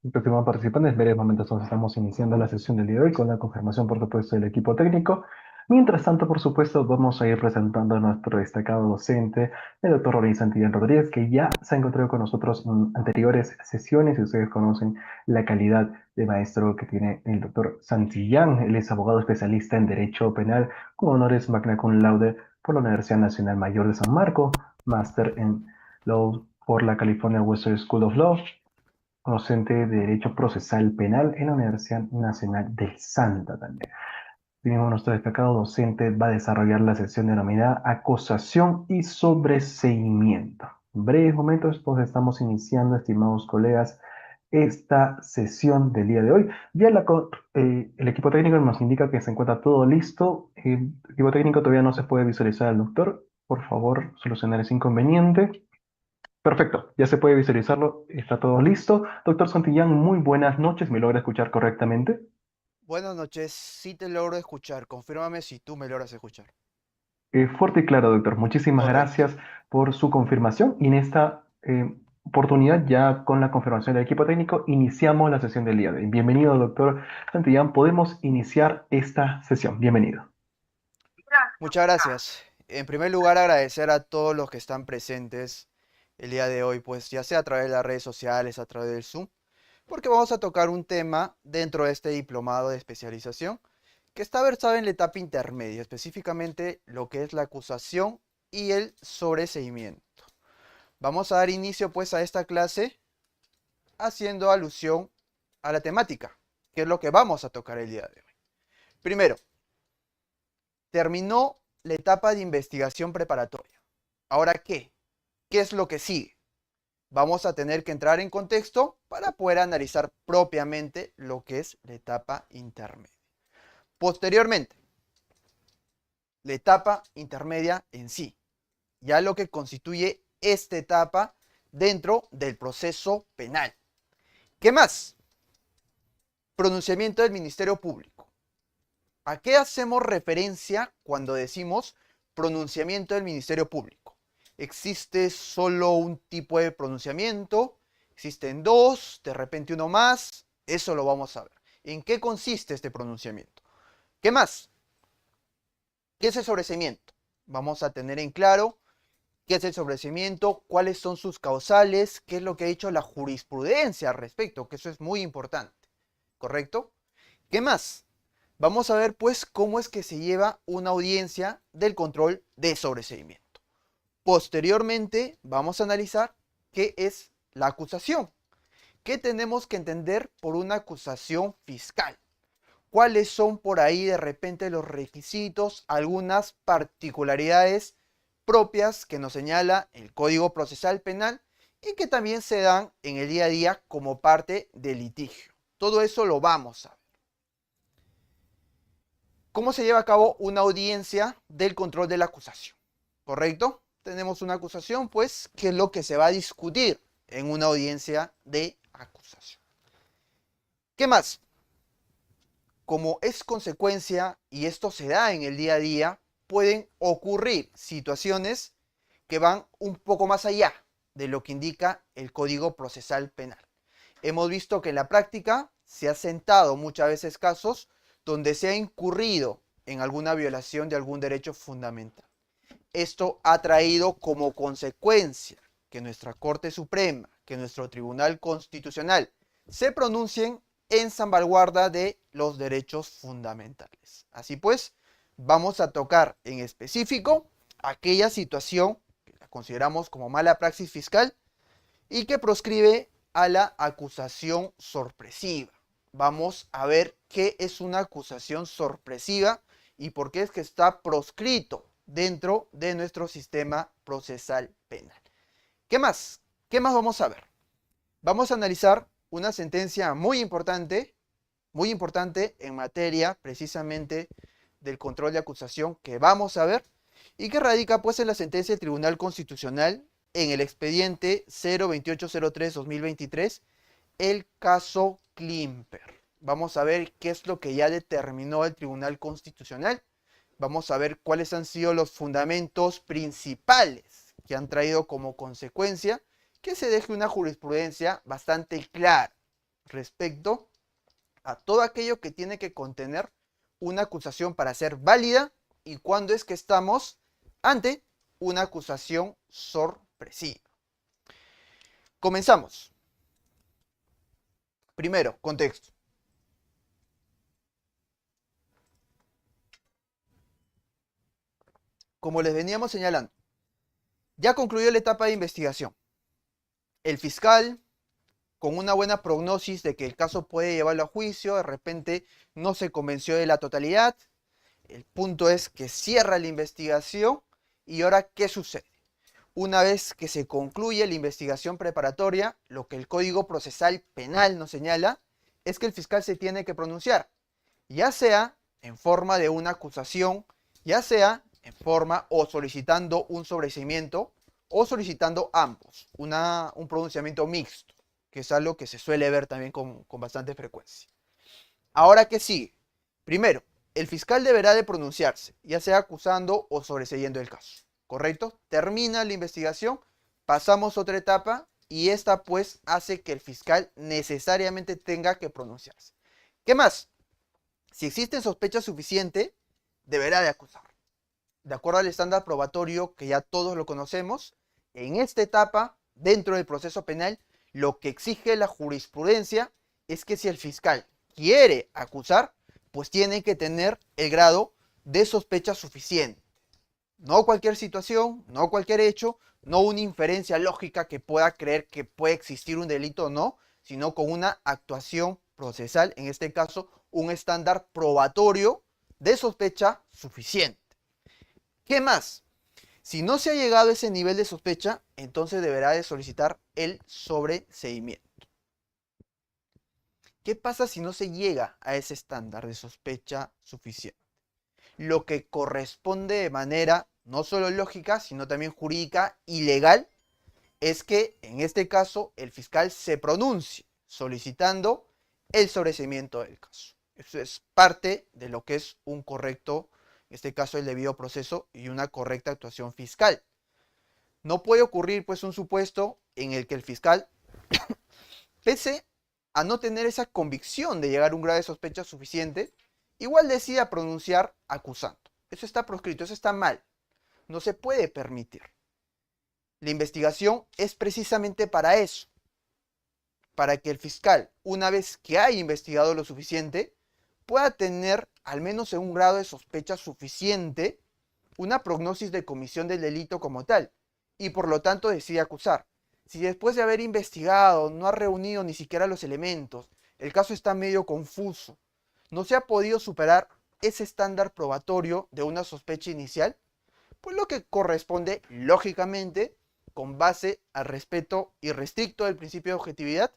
Estimados participantes, en breves momentos nos estamos iniciando la sesión del día de hoy con la confirmación, por supuesto, del equipo técnico. Mientras tanto, por supuesto, vamos a ir presentando a nuestro destacado docente, el doctor Rorín Santillán Rodríguez, que ya se ha encontrado con nosotros en anteriores sesiones y ustedes conocen la calidad de maestro que tiene el doctor Santillán. Él es abogado especialista en Derecho Penal con honores magna cum laude por la Universidad Nacional Mayor de San Marco, máster en Law por la California Western School of Law, docente de Derecho Procesal Penal en la Universidad Nacional del Santa también. Tenemos nuestro destacado docente, va a desarrollar la sesión denominada Acusación y Sobreseimiento. En breves momentos, pues estamos iniciando, estimados colegas, esta sesión del día de hoy. El equipo técnico nos indica que se encuentra todo listo. El equipo técnico todavía no se puede visualizar al doctor. Por favor, solucionar ese inconveniente. Perfecto, ya se puede visualizarlo, está todo listo. Doctor Santillán, muy buenas noches, ¿me logra escuchar correctamente? Buenas noches, sí te logro escuchar. Confírmame si tú me logras escuchar. Fuerte y claro, doctor, muchísimas Correcto. gracias por su confirmación y en esta oportunidad, ya con la confirmación del equipo técnico, iniciamos la sesión del día de hoy. Bienvenido, doctor Santillán, podemos iniciar esta sesión. Bienvenido. Muchas gracias. En primer lugar, agradecer a todos los que están presentes el día de hoy, pues ya sea a través de las redes sociales, a través del Zoom, porque vamos a tocar un tema dentro de este diplomado de especialización que está versado en la etapa intermedia, específicamente lo que es la acusación y el sobreseimiento. Vamos a dar inicio pues a esta clase haciendo alusión a la temática, que es lo que vamos a tocar el día de hoy. Primero, terminó la etapa de investigación preparatoria. ¿Ahora qué? ¿Qué es lo que sigue? Vamos a tener que entrar en contexto para poder analizar propiamente lo que es la etapa intermedia. Posteriormente, la etapa intermedia en sí, ya lo que constituye esta etapa dentro del proceso penal. ¿Qué más? Pronunciamiento del Ministerio Público. ¿A qué hacemos referencia cuando decimos pronunciamiento del Ministerio Público? ¿Existe solo un tipo de pronunciamiento? ¿Existen dos? ¿De repente uno más? Eso lo vamos a ver. ¿En qué consiste este pronunciamiento? ¿Qué más? ¿Qué es el sobreseimiento? Vamos a tener en claro qué es el sobreseimiento, cuáles son sus causales, qué es lo que ha dicho la jurisprudencia al respecto, que eso es muy importante. ¿Correcto? ¿Qué más? Vamos a ver pues cómo es que se lleva una audiencia del control de sobreseimiento. Posteriormente vamos a analizar qué es la acusación. ¿Qué tenemos que entender por una acusación fiscal? ¿Cuáles son por ahí de repente los requisitos, algunas particularidades propias que nos señala el Código Procesal Penal y que también se dan en el día a día como parte del litigio? Todo eso lo vamos a ver. ¿Cómo se lleva a cabo una audiencia del control de la acusación? ¿Correcto? Tenemos una acusación, pues, ¿qué es lo que se va a discutir en una audiencia de acusación? ¿Qué más? Como es consecuencia, y esto se da en el día a día, pueden ocurrir situaciones que van un poco más allá de lo que indica el Código Procesal Penal. Hemos visto que en la práctica se ha sentado muchas veces casos donde se ha incurrido en alguna violación de algún derecho fundamental. Esto ha traído como consecuencia que nuestra Corte Suprema, que nuestro Tribunal Constitucional se pronuncien en salvaguarda de los derechos fundamentales. Así pues, vamos a tocar en específico aquella situación que la consideramos como mala praxis fiscal y que proscribe a la acusación sorpresiva. Vamos a ver qué es una acusación sorpresiva y por qué es que está proscrito dentro de nuestro sistema procesal penal. ¿Qué más? ¿Qué más vamos a ver? Vamos a analizar una sentencia muy importante en materia precisamente del control de acusación que vamos a ver y que radica pues en la sentencia del Tribunal Constitucional en el expediente 02803-2023, el caso Klimper. Vamos a ver qué es lo que ya determinó el Tribunal Constitucional. Vamos a ver cuáles han sido los fundamentos principales que han traído como consecuencia que se deje una jurisprudencia bastante clara respecto a todo aquello que tiene que contener una acusación para ser válida y cuándo es que estamos ante una acusación sorpresiva. Comenzamos. Primero, contexto. Como les veníamos señalando, ya concluyó la etapa de investigación. El fiscal, con una buena prognosis de que el caso puede llevarlo a juicio, de repente no se convenció de la totalidad. El punto es que cierra la investigación y ahora, ¿qué sucede? Una vez que se concluye la investigación preparatoria, lo que el Código Procesal Penal nos señala es que el fiscal se tiene que pronunciar, ya sea en forma de una acusación, ya sea en forma o solicitando un sobreseimiento o solicitando ambos, un pronunciamiento mixto, que es algo que se suele ver también con bastante frecuencia. Ahora, ¿qué sigue? Primero, el fiscal deberá de pronunciarse, ya sea acusando o sobreseyendo el caso, ¿correcto? Termina la investigación, pasamos a otra etapa y esta pues hace que el fiscal necesariamente tenga que pronunciarse. ¿Qué más? Si existe sospecha suficiente, deberá de acusar. De acuerdo al estándar probatorio que ya todos lo conocemos, en esta etapa, dentro del proceso penal, lo que exige la jurisprudencia es que si el fiscal quiere acusar, pues tiene que tener el grado de sospecha suficiente. No cualquier situación, no cualquier hecho, no una inferencia lógica que pueda creer que puede existir un delito o no, sino con una actuación procesal, en este caso, un estándar probatorio de sospecha suficiente. ¿Qué más? Si no se ha llegado a ese nivel de sospecha, entonces deberá de solicitar el sobreseimiento. ¿Qué pasa si no se llega a ese estándar de sospecha suficiente? Lo que corresponde de manera no solo lógica, sino también jurídica y legal, es que en este caso el fiscal se pronuncie solicitando el sobreseimiento del caso. Eso es parte de lo que es un correcto, en este caso el debido proceso y una correcta actuación fiscal. No puede ocurrir pues un supuesto en el que el fiscal, pese a no tener esa convicción de llegar a un grado de sospecha suficiente, igual decida pronunciar acusando. Eso está proscrito, eso está mal. No se puede permitir. La investigación es precisamente para eso, para que el fiscal, una vez que haya investigado lo suficiente, pueda tener, al menos en un grado de sospecha suficiente, una prognosis de comisión del delito como tal, y por lo tanto decide acusar. Si después de haber investigado no ha reunido ni siquiera los elementos, el caso está medio confuso, no se ha podido superar ese estándar probatorio de una sospecha inicial, pues lo que corresponde, lógicamente, con base al respeto irrestricto del principio de objetividad,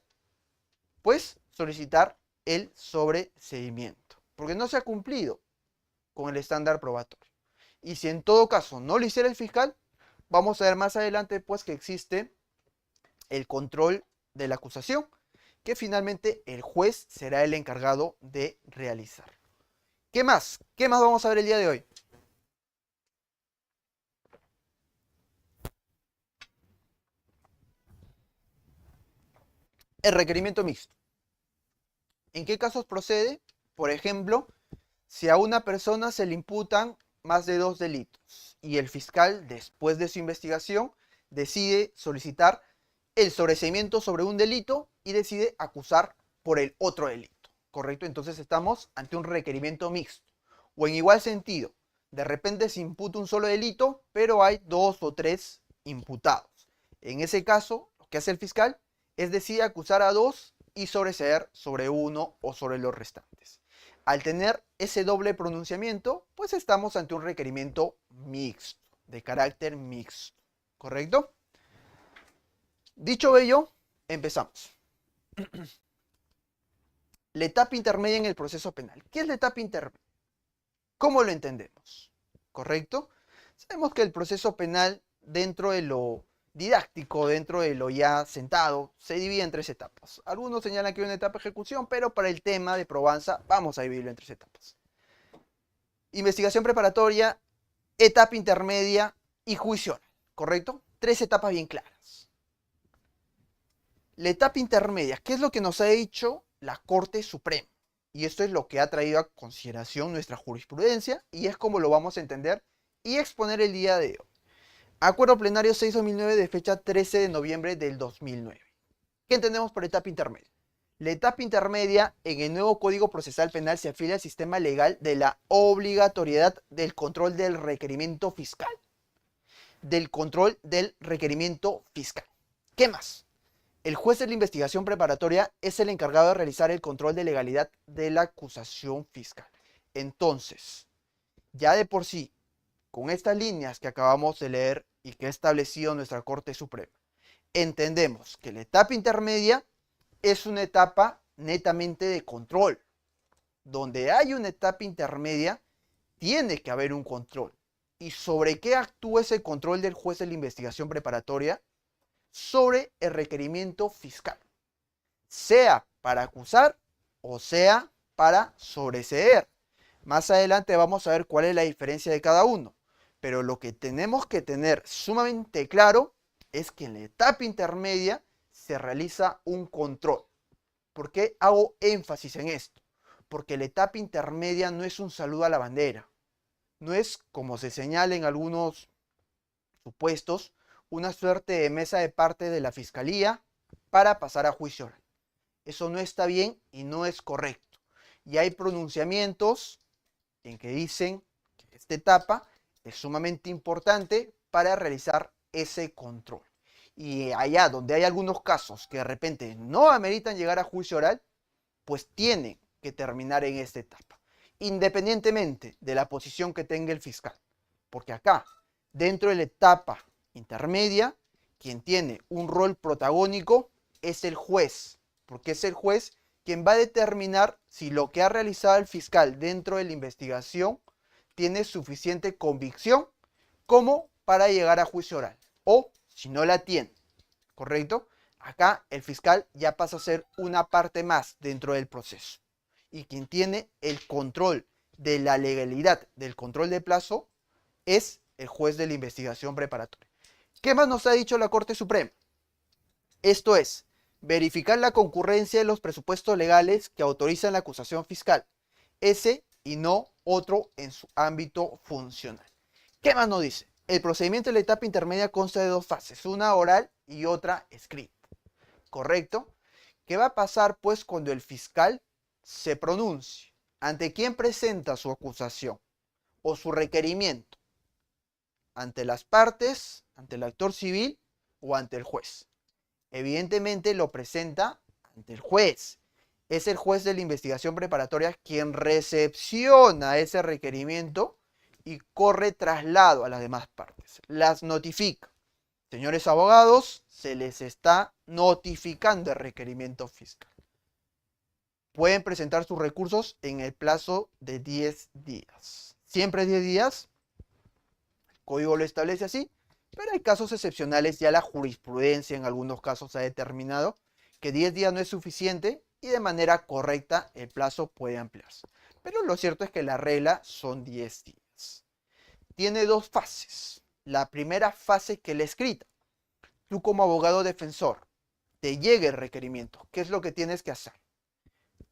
pues solicitar el sobreseimiento, porque no se ha cumplido con el estándar probatorio. Y si en todo caso no lo hiciera el fiscal, vamos a ver más adelante pues que existe el control de la acusación, que finalmente el juez será el encargado de realizar. ¿Qué más? ¿Qué más vamos a ver el día de hoy? El requerimiento mixto. ¿En qué casos procede? Por ejemplo, si a una persona se le imputan más de 2 delitos y el fiscal, después de su investigación, decide solicitar el sobreseimiento sobre un delito y decide acusar por el otro delito, ¿correcto? Entonces estamos ante un requerimiento mixto. O en igual sentido, de repente se imputa un solo delito, pero hay 2 o 3 imputados. En ese caso, lo que hace el fiscal es decidir acusar a 2 y sobreseer sobre uno o sobre los restantes. Al tener ese doble pronunciamiento, pues estamos ante un requerimiento mixto, de carácter mixto, ¿correcto? Dicho ello, empezamos. La etapa intermedia en el proceso penal. ¿Qué es la etapa intermedia? ¿Cómo lo entendemos? ¿Correcto? Sabemos que el proceso penal, dentro de lo didáctico, dentro de lo ya sentado, se divide en 3 etapas. Algunos señalan que hay una etapa de ejecución, pero para el tema de probanza vamos a dividirlo en 3 etapas. Investigación preparatoria, etapa intermedia y juicio oral, ¿correcto? 3 etapas bien claras. La etapa intermedia, ¿qué es lo que nos ha dicho la Corte Suprema? Y esto es lo que ha traído a consideración nuestra jurisprudencia y es como lo vamos a entender y exponer el día de hoy. Acuerdo plenario 6-2009 de fecha 13 de noviembre del 2009. ¿Qué entendemos por etapa intermedia? La etapa intermedia en el nuevo Código Procesal Penal se afilia al sistema legal de la obligatoriedad del control del requerimiento fiscal. Del control del requerimiento fiscal. ¿Qué más? El juez de la investigación preparatoria es el encargado de realizar el control de legalidad de la acusación fiscal. Entonces, ya de por sí, con estas líneas que acabamos de leer y que ha establecido nuestra Corte Suprema, entendemos que la etapa intermedia es una etapa netamente de control. Donde hay una etapa intermedia, tiene que haber un control. ¿Y sobre qué actúa ese control del juez de la investigación preparatoria? Sobre el requerimiento fiscal, sea para acusar o sea para sobreseer. Más adelante vamos a ver cuál es la diferencia de cada uno, pero lo que tenemos que tener sumamente claro es que en la etapa intermedia se realiza un control. ¿Por qué hago énfasis en esto? Porque la etapa intermedia no es un saludo a la bandera, no es, como se señala en algunos supuestos, una suerte de mesa de parte de la fiscalía para pasar a juicio oral. Eso no está bien y no es correcto. Y hay pronunciamientos en que dicen que esta etapa es sumamente importante para realizar ese control. Y allá donde hay algunos casos que de repente no ameritan llegar a juicio oral, pues tienen que terminar en esta etapa, independientemente de la posición que tenga el fiscal. Porque acá, dentro de la etapa intermedia, quien tiene un rol protagónico es el juez, porque es el juez quien va a determinar si lo que ha realizado el fiscal dentro de la investigación tiene suficiente convicción como para llegar a juicio oral, o si no la tiene, ¿correcto? Acá el fiscal ya pasa a ser una parte más dentro del proceso. Y quien tiene el control de la legalidad del control de plazo es el juez de la investigación preparatoria. ¿Qué más nos ha dicho la Corte Suprema? Esto es, verificar la concurrencia de los presupuestos legales que autorizan la acusación fiscal, ese y no otro en su ámbito funcional. ¿Qué más nos dice? El procedimiento de la etapa intermedia consta de dos fases, una oral y otra escrita. ¿Correcto? ¿Qué va a pasar pues cuando el fiscal se pronuncie? ¿Ante quién presenta su acusación o su requerimiento? ¿Ante las partes, ante el actor civil o ante el juez? Evidentemente lo presenta ante el juez. Es el juez de la investigación preparatoria quien recepciona ese requerimiento y corre traslado a las demás partes. Las notifica. Señores abogados, se les está notificando el requerimiento fiscal. Pueden presentar sus recursos en el plazo de 10 días. Siempre 10 días. El código lo establece así, pero hay casos excepcionales. Ya la jurisprudencia en algunos casos ha determinado que 10 días no es suficiente y de manera correcta el plazo puede ampliarse. Pero lo cierto es que la regla son 10 días. Tiene dos fases. La primera fase, que es la escrita. Tú como abogado defensor, te llega el requerimiento. ¿Qué es lo que tienes que hacer?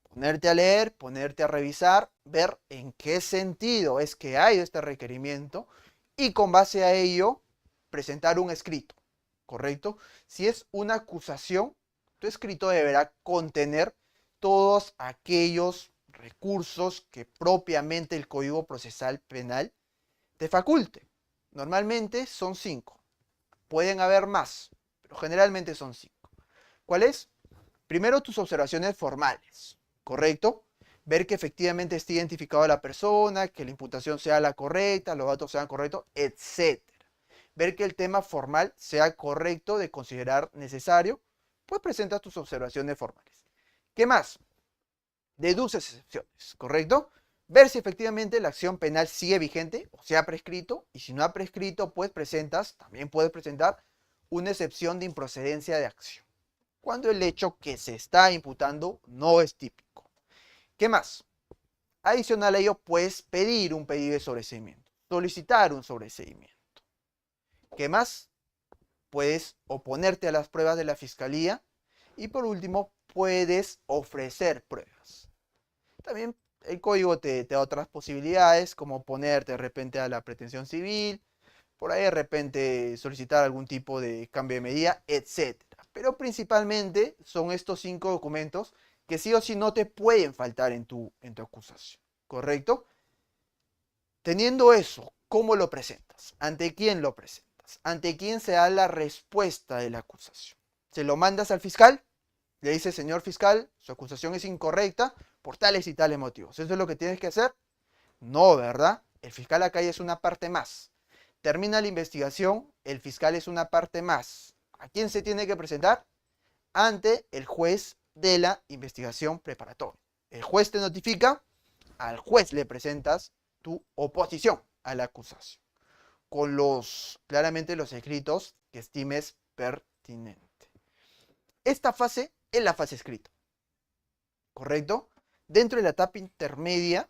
Ponerte a leer, ponerte a revisar, ver en qué sentido es que hay este requerimiento y con base a ello presentar un escrito, ¿correcto? Si es una acusación, tu escrito deberá contener todos aquellos recursos que propiamente el Código Procesal Penal te faculte. Normalmente son 5. Pueden haber más, pero generalmente son 5. ¿Cuál es? Primero, tus observaciones formales, ¿correcto? Ver que efectivamente esté identificado a la persona, que la imputación sea la correcta, los datos sean correctos, etc. Ver que el tema formal sea correcto de considerar necesario, pues presentas tus observaciones formales. ¿Qué más? Deduces excepciones, ¿correcto? Ver si efectivamente la acción penal sigue vigente o se ha prescrito, y si no ha prescrito, pues también puedes presentar una excepción de improcedencia de acción, cuando el hecho que se está imputando no es típico. ¿Qué más? Adicional a ello, puedes pedir un pedido de sobreseimiento, solicitar un sobreseimiento. ¿Qué más? Puedes oponerte a las pruebas de la fiscalía Y por último, puedes ofrecer pruebas. También el código te da otras posibilidades, como ponerte de repente a la pretensión civil, por ahí de repente solicitar algún tipo de cambio de medida, etcétera. Pero principalmente son estos 5 documentos que sí o sí no te pueden faltar en tu acusación, ¿correcto? Teniendo eso, ¿cómo lo presentas? ¿Ante quién lo presentas? ¿Ante quién se da la respuesta de la acusación? ¿Se lo mandas al fiscal? Le dice, señor fiscal, su acusación es incorrecta por tales y tales motivos. ¿Eso es lo que tienes que hacer? No, ¿verdad? El fiscal acá ya es una parte más. Termina la investigación, el fiscal es una parte más. ¿A quién se tiene que presentar? Ante el juez de la investigación preparatoria. El juez te notifica, al juez le presentas tu oposición a la acusación, con claramente los escritos que estimes pertinente. Esta fase es la fase escrita, ¿correcto? Dentro de la etapa intermedia,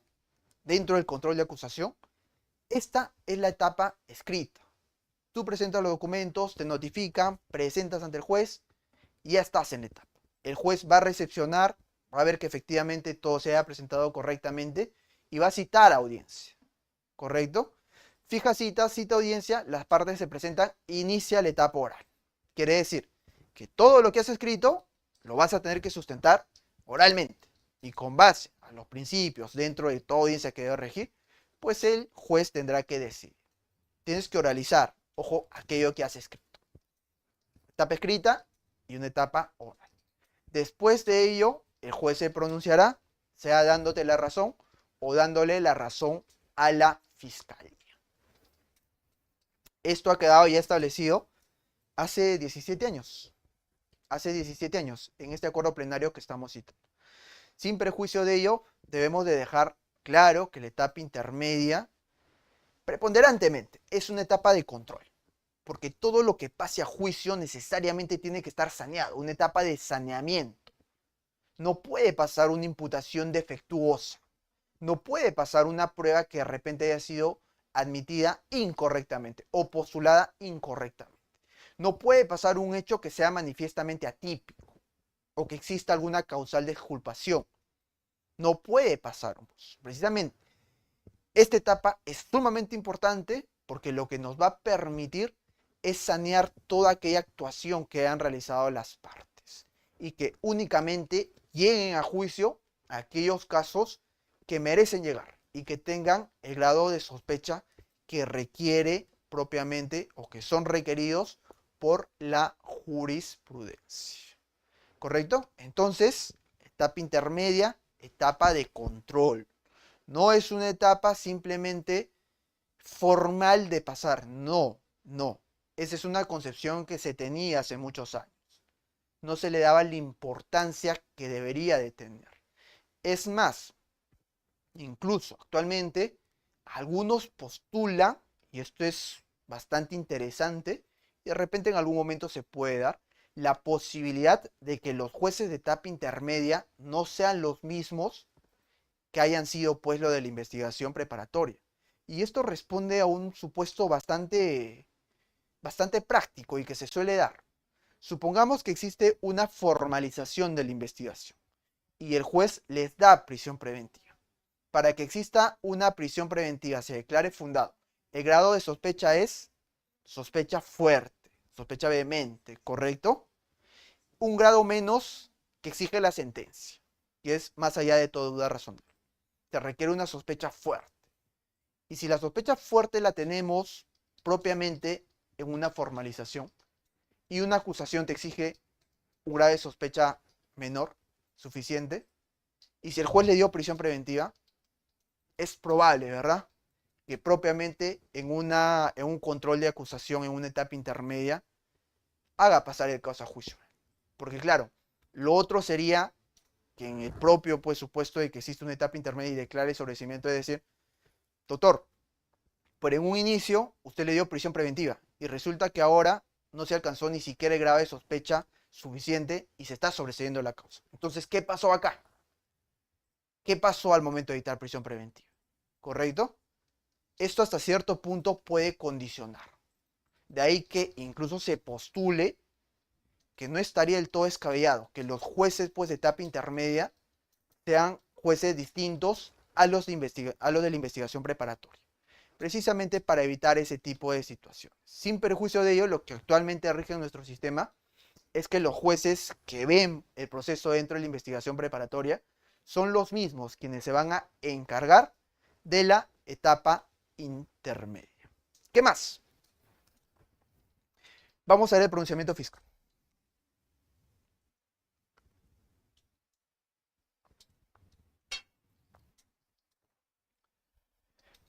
dentro del control de acusación, esta es la etapa escrita. Tú presentas los documentos, te notifican, presentas ante el juez y ya estás en la etapa. El juez va a recepcionar, va a ver que efectivamente todo se haya presentado correctamente y va a citar a audiencia, ¿correcto? Fija cita, cita audiencia, las partes se presentan, inicia la etapa oral. Quiere decir que todo lo que has escrito lo vas a tener que sustentar oralmente y con base a los principios dentro de toda audiencia que debe regir, pues el juez tendrá que decidir. Tienes que oralizar, ojo, aquello que has escrito. Etapa escrita y una etapa oral. Después de ello, el juez se pronunciará, sea dándote la razón o dándole la razón a la fiscalía. Esto ha quedado ya establecido hace 17 años. Hace 17 años, en este acuerdo plenario que estamos citando. Sin perjuicio de ello, debemos de dejar claro que la etapa intermedia, preponderantemente, es una etapa de control. Porque todo lo que pase a juicio necesariamente tiene que estar saneado, una etapa de saneamiento. No puede pasar una imputación defectuosa. No puede pasar una prueba que de repente haya sido admitida incorrectamente o postulada incorrectamente. No puede pasar un hecho que sea manifiestamente atípico o que exista alguna causal de exculpación. No puede pasar. Precisamente, esta etapa es sumamente importante porque lo que nos va a permitir es sanear toda aquella actuación que han realizado las partes y que únicamente lleguen a juicio aquellos casos que merecen llegar y que tengan el grado de sospecha que requiere propiamente o que son requeridos por la jurisprudencia. ¿Correcto? Entonces, etapa intermedia, etapa de control. No es una etapa simplemente formal de pasar. No, no. Esa es una concepción que se tenía hace muchos años. No se le daba la importancia que debería de tener. Es más, incluso actualmente, algunos postulan, y esto es bastante interesante, y de repente en algún momento se puede dar, la posibilidad de que los jueces de etapa intermedia no sean los mismos que hayan sido pues lo de la investigación preparatoria. Y esto responde a un supuesto bastante práctico y que se suele dar. Supongamos que existe una formalización de la investigación y el juez les da prisión preventiva. Para que exista una prisión preventiva se declare fundado, el grado de sospecha es sospecha fuerte, sospecha vehemente, ¿correcto? Un grado menos que exige la sentencia, que es más allá de toda duda razonable. Se requiere una sospecha fuerte. Y si la sospecha fuerte la tenemos propiamente en una formalización y una acusación te exige un grado de sospecha menor, suficiente, y si el juez le dio prisión preventiva, es probable, ¿verdad?, que propiamente en un control de acusación en una etapa intermedia haga pasar el caso a juicio. Porque claro, lo otro sería que en el propio pues, supuesto de que existe una etapa intermedia y declare sobreseimiento, es decir, doctor, pero en un inicio usted le dio prisión preventiva y resulta que ahora no se alcanzó ni siquiera el grado de sospecha suficiente y se está sobreseyendo la causa. Entonces, ¿qué pasó acá? ¿Qué pasó al momento de dictar prisión preventiva? ¿Correcto? Esto hasta cierto punto puede condicionar. De ahí que incluso se postule que no estaría del todo descabellado que los jueces pues, de etapa intermedia sean jueces distintos a los de la investigación preparatoria, precisamente para evitar ese tipo de situaciones. Sin perjuicio de ello, lo que actualmente rige en nuestro sistema es que los jueces que ven el proceso dentro de la investigación preparatoria son los mismos quienes se van a encargar de la etapa intermedia. ¿Qué más? Vamos a ver el pronunciamiento fiscal.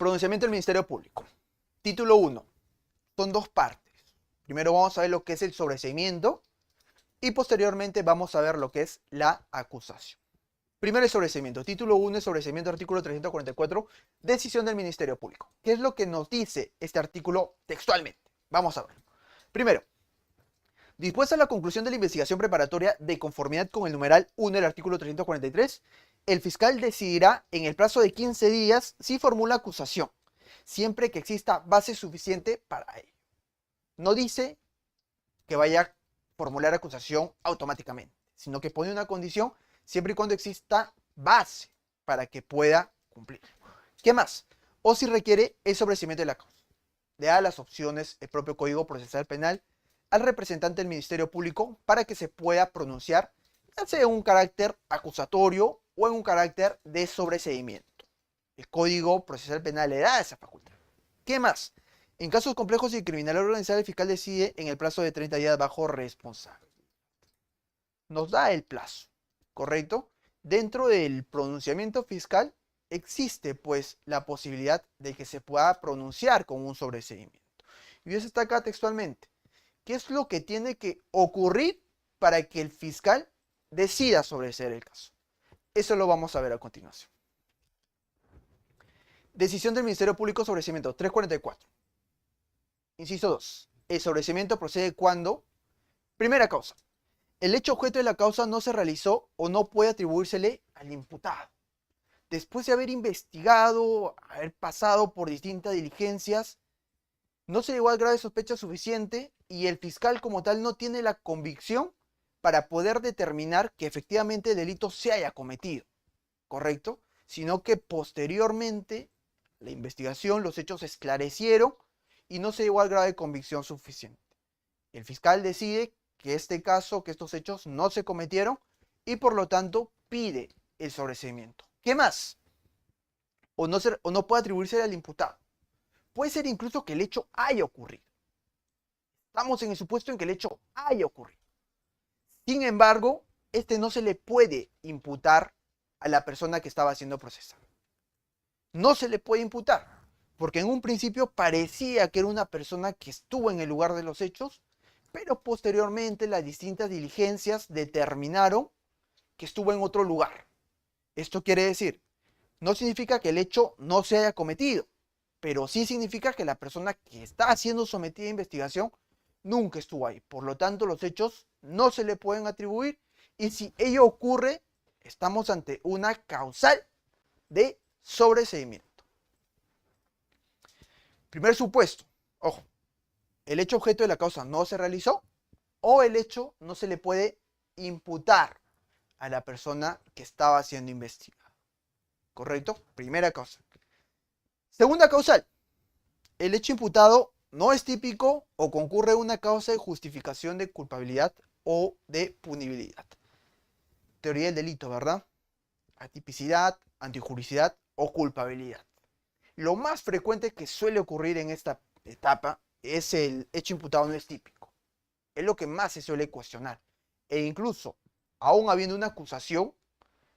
Pronunciamiento del Ministerio Público. Título 1. Son dos partes. Primero vamos a ver lo que es el sobreseimiento y posteriormente vamos a ver lo que es la acusación. Primero el sobreseimiento. Título 1, el sobreseimiento, artículo 344, decisión del Ministerio Público. ¿Qué es lo que nos dice este artículo textualmente? Vamos a ver. Primero, dispuesta la conclusión de la investigación preparatoria de conformidad con el numeral 1 del artículo 343, el fiscal decidirá en el plazo de 15 días si formula acusación, siempre que exista base suficiente para ello. No dice que vaya a formular acusación automáticamente, sino que pone una condición siempre y cuando exista base para que pueda cumplir. ¿Qué más? O si requiere el sobreseimiento de la causa. Le da las opciones el propio Código Procesal Penal al representante del Ministerio Público para que se pueda pronunciar, ya sea en un carácter acusatorio o en un carácter de sobreseimiento. El Código Procesal Penal le da esa facultad. ¿Qué más? En casos complejos y criminalidad organizada, el fiscal decide en el plazo de 30 días bajo responsabilidad. Nos da el plazo, ¿correcto? Dentro del pronunciamiento fiscal existe pues la posibilidad de que se pueda pronunciar con un sobreseimiento. Y eso está acá textualmente. ¿Qué es lo que tiene que ocurrir para que el fiscal decida sobreseer el caso? Eso lo vamos a ver a continuación. Decisión del Ministerio Público sobre sobreseimiento 344. Inciso 2. El sobreseimiento procede cuando, primera causa, el hecho objeto de la causa no se realizó o no puede atribuírsele al imputado. Después de haber investigado, haber pasado por distintas diligencias, no se llegó al grado de sospecha suficiente y el fiscal como tal no tiene la convicción para poder determinar que efectivamente el delito se haya cometido, ¿correcto? Sino que posteriormente la investigación, los hechos se esclarecieron y no se llegó al grado de convicción suficiente. El fiscal decide que este caso, que estos hechos no se cometieron y por lo tanto pide el sobreseimiento. ¿Qué más? O no puede atribuirse al imputado. Puede ser incluso que el hecho haya ocurrido. Estamos en el supuesto en que el hecho haya ocurrido. Sin embargo, este no se le puede imputar a la persona que estaba siendo procesada. No se le puede imputar, porque en un principio parecía que era una persona que estuvo en el lugar de los hechos, pero posteriormente las distintas diligencias determinaron que estuvo en otro lugar. Esto quiere decir, no significa que el hecho no se haya cometido, pero sí significa que la persona que está siendo sometida a investigación nunca estuvo ahí. Por lo tanto, los hechos no se le pueden atribuir y si ello ocurre, estamos ante una causal de sobreseimiento. Primer supuesto, ojo, el hecho objeto de la causa no se realizó o el hecho no se le puede imputar a la persona que estaba siendo investigada. ¿Correcto? Primera causa. Segunda causal, el hecho imputado no es típico o concurre una causa de justificación de culpabilidad o de punibilidad. Teoría del delito, ¿verdad? Atipicidad, antijuricidad o culpabilidad. Lo más frecuente que suele ocurrir en esta etapa es el hecho imputado no es típico. Es lo que más se suele cuestionar. E incluso, aún habiendo una acusación,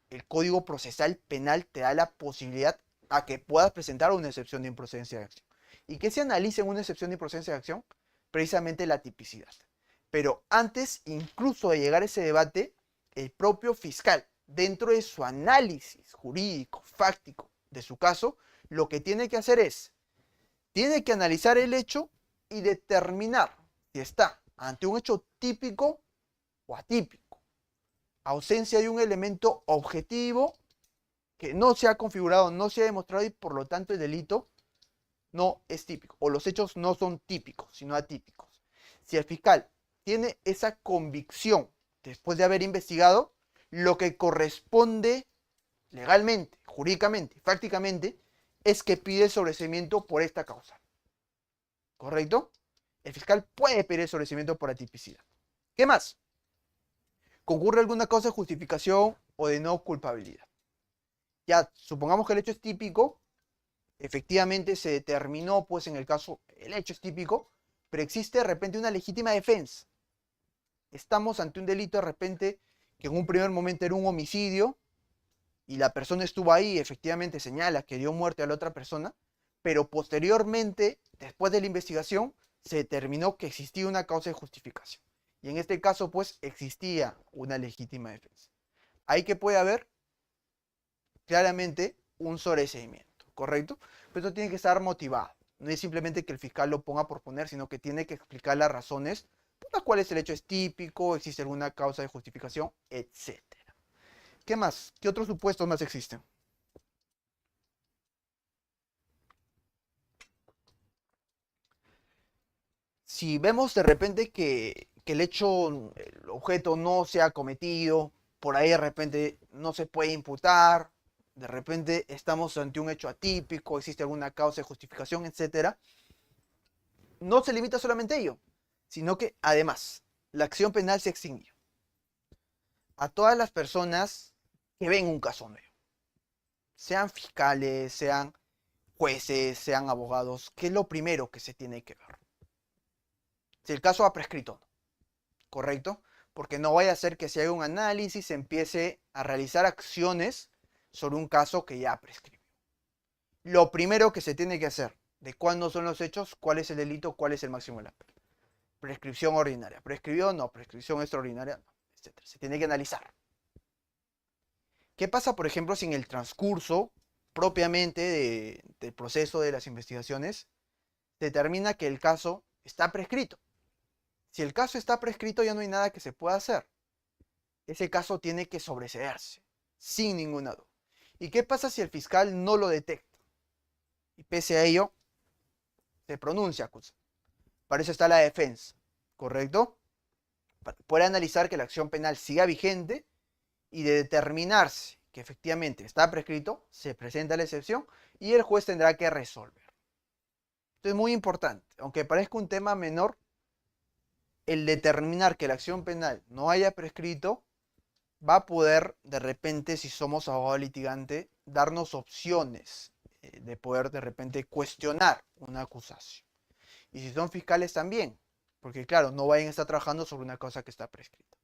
el Código Procesal Penal te da la posibilidad a que puedas presentar una excepción de improcedencia de acción. ¿Y qué se analiza en una excepción de improcedencia de acción? Precisamente la tipicidad. Pero antes, incluso de llegar a ese debate, el propio fiscal, dentro de su análisis jurídico, fáctico de su caso, lo que tiene que hacer es, tiene que analizar el hecho y determinar si está ante un hecho típico o atípico. Ausencia de un elemento objetivo que no se ha configurado, no se ha demostrado y por lo tanto el delito no es típico o los hechos no son típicos, sino atípicos. Si el fiscal tiene esa convicción, después de haber investigado, lo que corresponde legalmente, jurídicamente, prácticamente, es que pide sobreseimiento por esta causa. ¿Correcto? El fiscal puede pedir sobreseimiento por atipicidad. ¿Qué más? Concurre alguna causa de justificación o de no culpabilidad. Ya, supongamos que el hecho es típico, efectivamente se determinó, pues en el caso, el hecho es típico, pero existe de repente una legítima defensa. Estamos ante un delito de repente que en un primer momento era un homicidio y la persona estuvo ahí, efectivamente señala que dio muerte a la otra persona, pero posteriormente, después de la investigación, se determinó que existía una causa de justificación. Y en este caso, pues, existía una legítima defensa. Ahí que puede haber claramente un sobreseimiento, ¿correcto? Pero esto tiene que estar motivado. No es simplemente que el fiscal lo ponga por poner, sino que tiene que explicar las razones por las cuales el hecho es típico, existe alguna causa de justificación, etc. ¿Qué más? ¿Qué otros supuestos más existen? Si vemos de repente que el hecho, el objeto no se ha cometido, por ahí de repente no se puede imputar, de repente estamos ante un hecho atípico, existe alguna causa de justificación, etcétera, no se limita solamente a ello, sino que además la acción penal se extinguió. A todas las personas que ven un caso nuevo, sean fiscales, sean jueces, sean abogados, ¿qué es lo primero que se tiene que ver? Si el caso ha prescrito o no, ¿correcto? Porque no vaya a ser que se haga un análisis, se empiece a realizar acciones sobre un caso que ya prescribió. Lo primero que se tiene que hacer, de cuándo son los hechos, cuál es el delito, cuál es el máximo de la pena. Prescripción ordinaria. ¿Prescribió? No. Prescripción extraordinaria, no, etc. Se tiene que analizar. ¿Qué pasa, por ejemplo, si en el transcurso propiamente del proceso de las investigaciones determina que el caso está prescrito? Si el caso está prescrito, ya no hay nada que se pueda hacer. Ese caso tiene que sobreseerse, sin ninguna duda. ¿Y qué pasa si el fiscal no lo detecta? Y pese a ello, se pronuncia acusa. Para eso está la defensa, ¿correcto? Puede analizar que la acción penal siga vigente y de determinarse que efectivamente está prescrito, se presenta la excepción y el juez tendrá que resolver. Esto es muy importante. Aunque parezca un tema menor, el determinar que la acción penal no haya prescrito va a poder, de repente, si somos abogado litigante, darnos opciones de poder, de repente, cuestionar una acusación. Y si son fiscales también, porque claro, no vayan a estar trabajando sobre una cosa que está prescrita.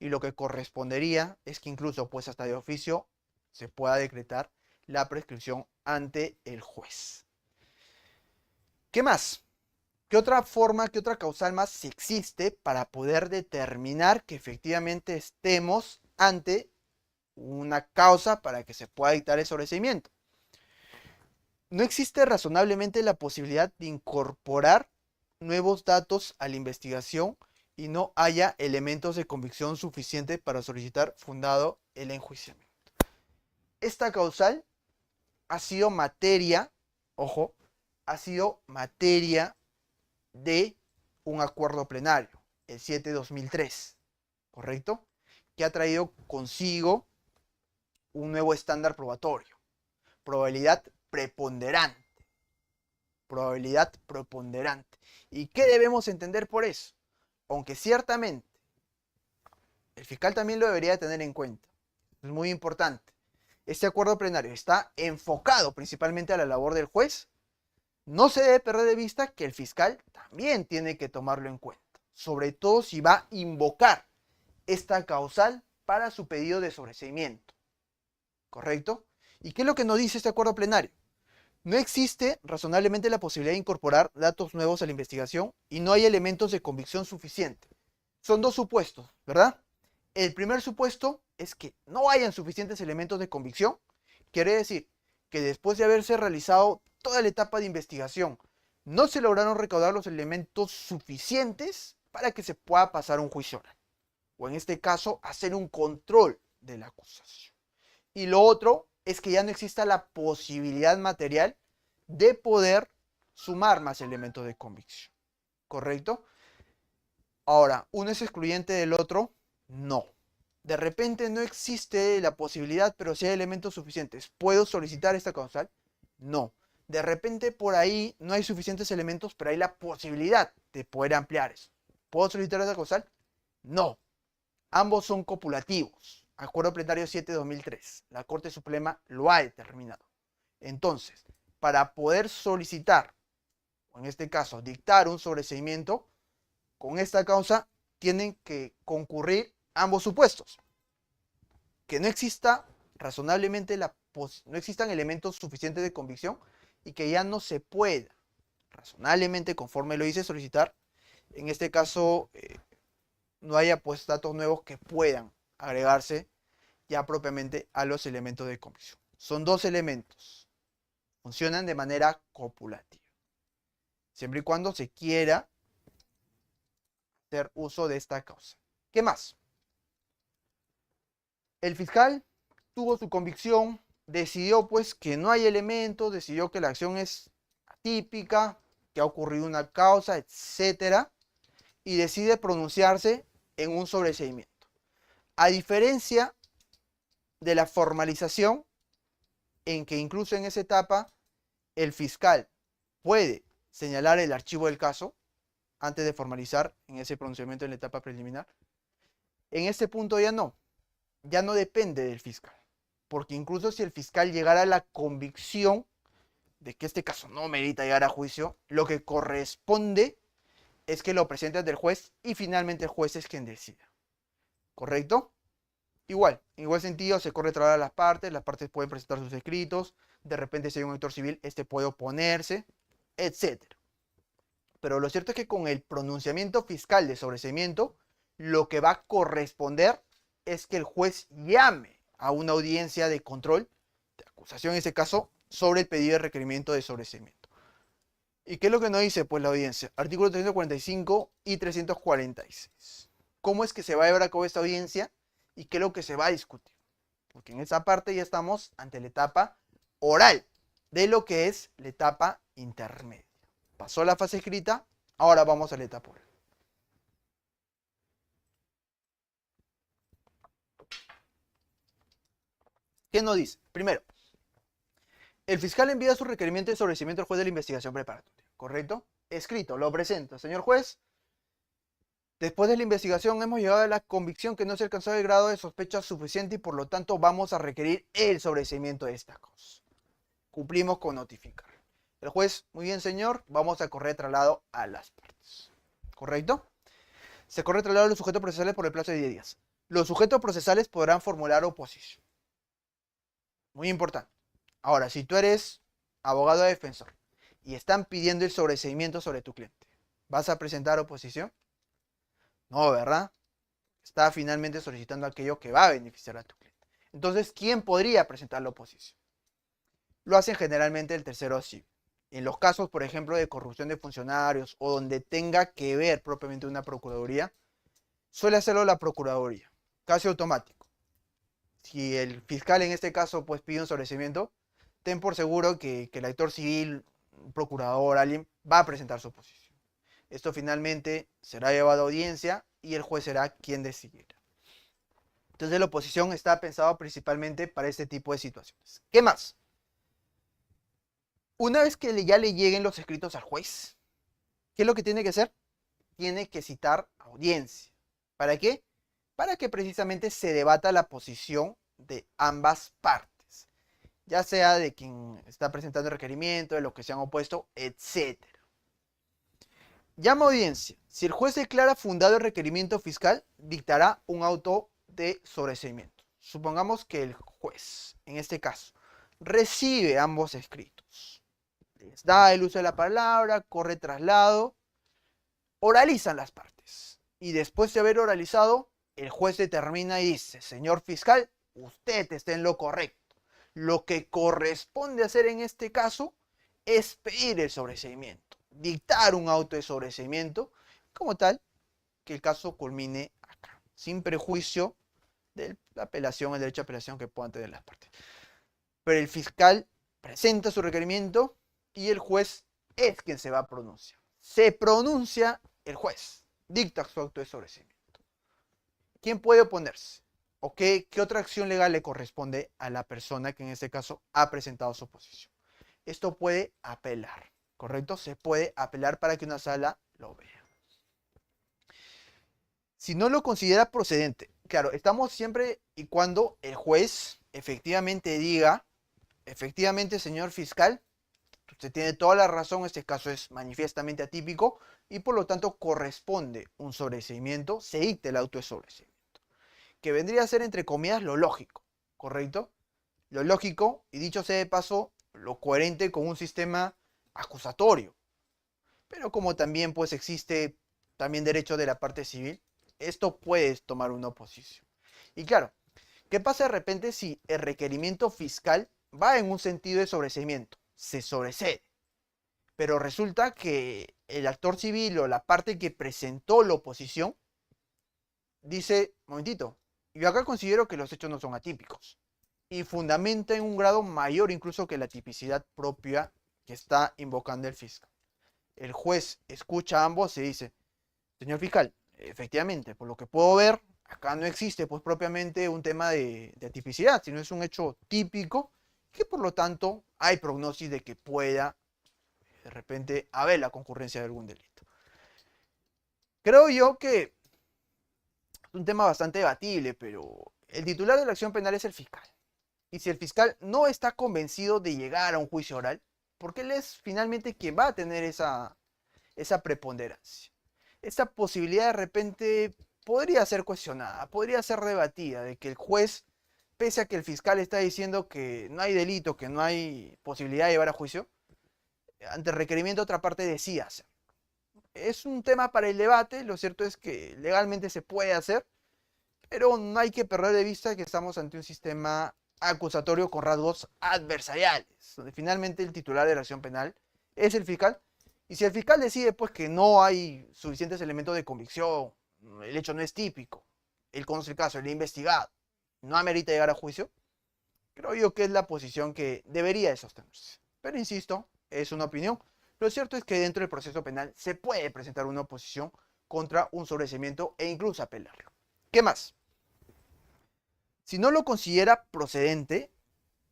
Y lo que correspondería es que incluso, pues hasta de oficio, se pueda decretar la prescripción ante el juez. ¿Qué más? ¿Qué otra forma, qué otra causal más existe para poder determinar que efectivamente estemos ante una causa para que se pueda dictar el sobreseimiento? No existe razonablemente la posibilidad de incorporar nuevos datos a la investigación y no haya elementos de convicción suficientes para solicitar fundado el enjuiciamiento. Esta causal ha sido materia, ojo, ha sido materia de un acuerdo plenario, el 7/2003, ¿correcto? Que ha traído consigo un nuevo estándar probatorio, probabilidad preponderante. Probabilidad preponderante. ¿Y qué debemos entender por eso? Aunque ciertamente el fiscal también lo debería tener en cuenta. Es muy importante. Este acuerdo plenario está enfocado principalmente a la labor del juez. No se debe perder de vista que el fiscal también tiene que tomarlo en cuenta. Sobre todo si va a invocar esta causal para su pedido de sobreseimiento. ¿Correcto? ¿Y qué es lo que nos dice este acuerdo plenario? No existe razonablemente la posibilidad de incorporar datos nuevos a la investigación y no hay elementos de convicción suficiente. Son dos supuestos, ¿verdad? El primer supuesto es que no hayan suficientes elementos de convicción. Quiere decir que después de haberse realizado toda la etapa de investigación, no se lograron recaudar los elementos suficientes para que se pueda pasar un juicio oral. O en este caso, hacer un control de la acusación. Y lo otro es que ya no exista la posibilidad material de poder sumar más elementos de convicción. ¿Correcto? Ahora, ¿uno es excluyente del otro? No. De repente no existe la posibilidad, pero si hay elementos suficientes. ¿Puedo solicitar esta causal? No. De repente por ahí no hay suficientes elementos, pero hay la posibilidad de poder ampliar eso. ¿Puedo solicitar esta causal? No. Ambos son copulativos. Acuerdo Plenario 7/2003. La Corte Suprema lo ha determinado. Entonces, para poder solicitar, o en este caso, dictar un sobreseimiento, con esta causa tienen que concurrir ambos supuestos. Que no exista razonablemente no existan elementos suficientes de convicción y que ya no se pueda razonablemente, conforme lo hice, solicitar. En este caso, no haya pues datos nuevos que puedan agregarse ya propiamente a los elementos de convicción. Son dos elementos. Funcionan de manera copulativa. Siempre y cuando se quiera hacer uso de esta causa. ¿Qué más? El fiscal tuvo su convicción, decidió pues que no hay elementos, decidió que la acción es atípica, que ha ocurrido una causa, etcétera, y decide pronunciarse en un sobreseimiento. A diferencia de la formalización, en que incluso en esa etapa el fiscal puede señalar el archivo del caso antes de formalizar en ese pronunciamiento en la etapa preliminar. En este punto ya no depende del fiscal, porque incluso si el fiscal llegara a la convicción de que este caso no merita llegar a juicio, lo que corresponde es que lo presente ante el juez y finalmente el juez es quien decida. ¿Correcto? Igual, en igual sentido, se corre traslado a las partes pueden presentar sus escritos, de repente si hay un actor civil, este puede oponerse, etc. Pero lo cierto es que con el pronunciamiento fiscal de sobreseimiento, lo que va a corresponder es que el juez llame a una audiencia de control, de acusación en ese caso, sobre el pedido de requerimiento de sobreseimiento. ¿Y qué es lo que nos dice pues la audiencia? Artículos 345 y 346. ¿Cómo es que se va a llevar a cabo esta audiencia? ¿Y qué es lo que se va a discutir? Porque en esa parte ya estamos ante la etapa oral de lo que es la etapa intermedia. Pasó la fase escrita, ahora vamos a la etapa oral. ¿Qué nos dice? Primero, el fiscal envía su requerimiento de sobreseimiento al juez de la investigación preparatoria, ¿correcto? Escrito, lo presenta. Señor juez, después de la investigación hemos llegado a la convicción que no se alcanzó el grado de sospecha suficiente y por lo tanto vamos a requerir el sobreseimiento de esta cosa. Cumplimos con notificar. El juez, muy bien señor, vamos a correr traslado a las partes. ¿Correcto? Se corre traslado a los sujetos procesales por el plazo de 10 días. Los sujetos procesales podrán formular oposición. Muy importante. Ahora, si tú eres abogado defensor y están pidiendo el sobreseimiento sobre tu cliente, ¿vas a presentar oposición? No, ¿verdad? Está finalmente solicitando aquello que va a beneficiar a tu cliente. Entonces, ¿quién podría presentar la oposición? Lo hacen generalmente el tercero civil. En los casos, por ejemplo, de corrupción de funcionarios o donde tenga que ver propiamente una procuraduría, suele hacerlo la procuraduría. Caso automático. Si el fiscal en este caso pues pide un sobreseimiento, ten por seguro que el actor civil, un procurador, alguien, va a presentar su oposición. Esto finalmente será llevado a audiencia y el juez será quien decidirá. Entonces la oposición está pensada principalmente para este tipo de situaciones. ¿Qué más? Una vez que ya le lleguen los escritos al juez, ¿qué es lo que tiene que hacer? Tiene que citar audiencia. ¿Para qué? Para que precisamente se debata la posición de ambas partes, ya sea de quien está presentando el requerimiento, de los que se han opuesto, etc. Llama a audiencia. Si el juez declara fundado el requerimiento fiscal, dictará un auto de sobreseimiento. Supongamos que el juez, en este caso, recibe ambos escritos. Les da el uso de la palabra, corre traslado, oralizan las partes. Y después de haber oralizado, el juez determina y dice, señor fiscal, usted está en lo correcto. Lo que corresponde hacer en este caso es pedir el sobreseimiento, dictar un auto de sobreseimiento, como tal, que el caso culmine acá, sin prejuicio de la apelación, el derecho a apelación que puedan tener las partes. Pero el fiscal presenta su requerimiento y el juez es quien se va a pronunciar. Se pronuncia el juez. dicta su acto de sobreseimiento. ¿Quién puede oponerse? ¿O qué otra acción legal le corresponde a la persona que en este caso ha presentado su oposición? Esto puede apelar, ¿correcto? Se puede apelar para que una sala lo vea. Si no lo considera procedente, claro, estamos siempre y cuando el juez efectivamente diga, efectivamente, señor fiscal, usted tiene toda la razón, este caso es manifiestamente atípico y por lo tanto corresponde un sobreseimiento, se dicte el auto de sobreseimiento, que vendría a ser entre comillas lo lógico, ¿correcto? Lo lógico, y dicho sea de paso, lo coherente con un sistema acusatorio. Pero como también pues existe también derecho de la parte civil, esto puede tomar una oposición. Y claro, ¿qué pasa de repente si el requerimiento fiscal va en un sentido de sobreseimiento? Se sobresee. Pero resulta que el actor civil o la parte que presentó la oposición dice, momentito, yo acá considero que los hechos no son atípicos. Y fundamenta en un grado mayor incluso que la tipicidad propia que está invocando el fiscal. El juez escucha a ambos y dice, señor fiscal, efectivamente, por lo que puedo ver, acá no existe pues propiamente un tema de atipicidad, sino es un hecho típico que por lo tanto hay prognosis de que pueda de repente haber la concurrencia de algún delito. Creo yo que es un tema bastante debatible, pero el titular de la acción penal es el fiscal. Y si el fiscal no está convencido de llegar a un juicio oral, porque él es finalmente quien va a tener esa preponderancia. Esta posibilidad de repente podría ser cuestionada, podría ser debatida, de que el juez, pese a que el fiscal está diciendo que no hay delito, que no hay posibilidad de llevar a juicio, ante el requerimiento otra parte decía hacer. Es un tema para el debate, lo cierto es que legalmente se puede hacer, pero no hay que perder de vista que estamos ante un sistema acusatorio con rasgos adversariales, donde finalmente el titular de la acción penal es el fiscal, y si el fiscal decide pues que no hay suficientes elementos de convicción, el hecho no es típico, él conoce el caso, él ha investigado, no amerita llegar a juicio, creo yo que es la posición que debería de sostenerse. Pero insisto, es una opinión. Lo cierto es que dentro del proceso penal se puede presentar una oposición contra un sobreseimiento e incluso apelarlo. ¿Qué más? Si no lo considera procedente,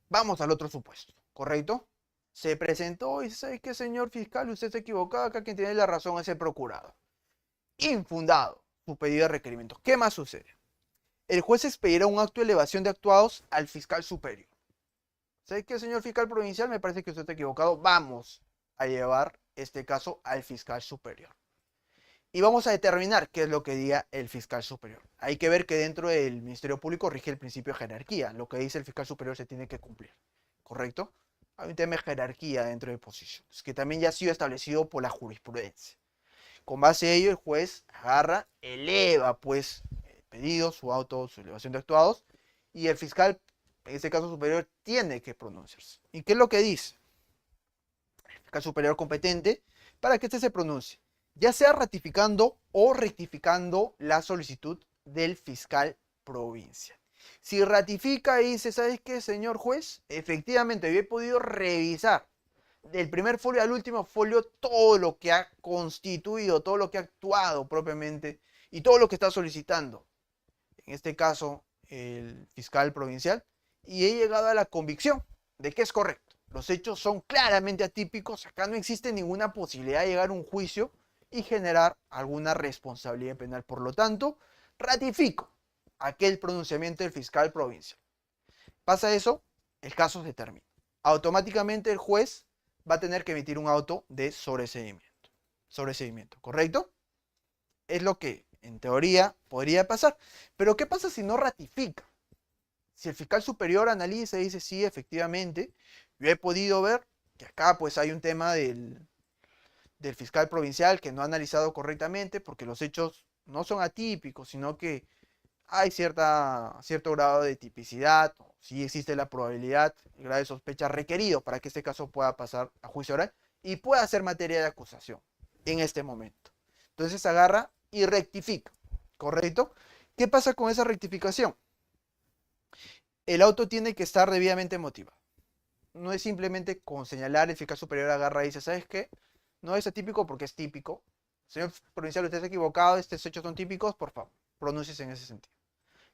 vamos al otro supuesto, ¿correcto? Se presentó y dice, ¿qué señor fiscal? Usted se equivocado, acá quien tiene la razón es el procurador. Infundado su pedido de requerimiento. ¿Qué más sucede? El juez expedirá un acto de elevación de actuados al fiscal superior. ¿Sabe qué, señor fiscal provincial? Me parece que usted está equivocado. Vamos a llevar este caso al fiscal superior. Y vamos a determinar qué es lo que diga el fiscal superior. Hay que ver que dentro del Ministerio Público rige el principio de jerarquía. Lo que dice el fiscal superior se tiene que cumplir. ¿Correcto? Hay un tema de jerarquía dentro de posiciones, que también ya ha sido establecido por la jurisprudencia. Con base a ello, el juez agarra, eleva pues el pedido, su auto, su elevación de actuados, y el fiscal, en este caso superior, tiene que pronunciarse. ¿Y qué es lo que dice? El fiscal superior competente para que éste se pronuncie, ya sea ratificando o rectificando la solicitud del fiscal provincial. Si ratifica y dice, ¿sabes qué, señor juez? Efectivamente, yo he podido revisar del primer folio al último folio todo lo que ha constituido, todo lo que ha actuado propiamente y todo lo que está solicitando. En este caso, el fiscal provincial. Y he llegado a la convicción de que es correcto. Los hechos son claramente atípicos. Acá no existe ninguna posibilidad de llegar a un juicio y generar alguna responsabilidad penal. Por lo tanto, ratifico aquel pronunciamiento del fiscal provincial. Pasa eso, el caso se termina. Automáticamente el juez va a tener que emitir un auto de sobreseimiento. Sobreseimiento, ¿correcto? Es lo que en teoría podría pasar. Pero ¿qué pasa si no ratifica? Si el fiscal superior analiza y dice, sí, efectivamente, yo he podido ver que acá pues hay un tema del fiscal provincial que no ha analizado correctamente porque los hechos no son atípicos, sino que hay cierto grado de tipicidad, si existe la probabilidad, el grado de sospecha requerido para que este caso pueda pasar a juicio oral y pueda ser materia de acusación en este momento. Entonces agarra y rectifica, ¿correcto? ¿Qué pasa con esa rectificación? El auto tiene que estar debidamente motivado. No es simplemente con señalar, el fiscal superior agarra y dice, ¿sabes qué? No es atípico porque es típico. señor provincial, usted está equivocado, estos hechos son típicos, por favor, pronúnciese en ese sentido.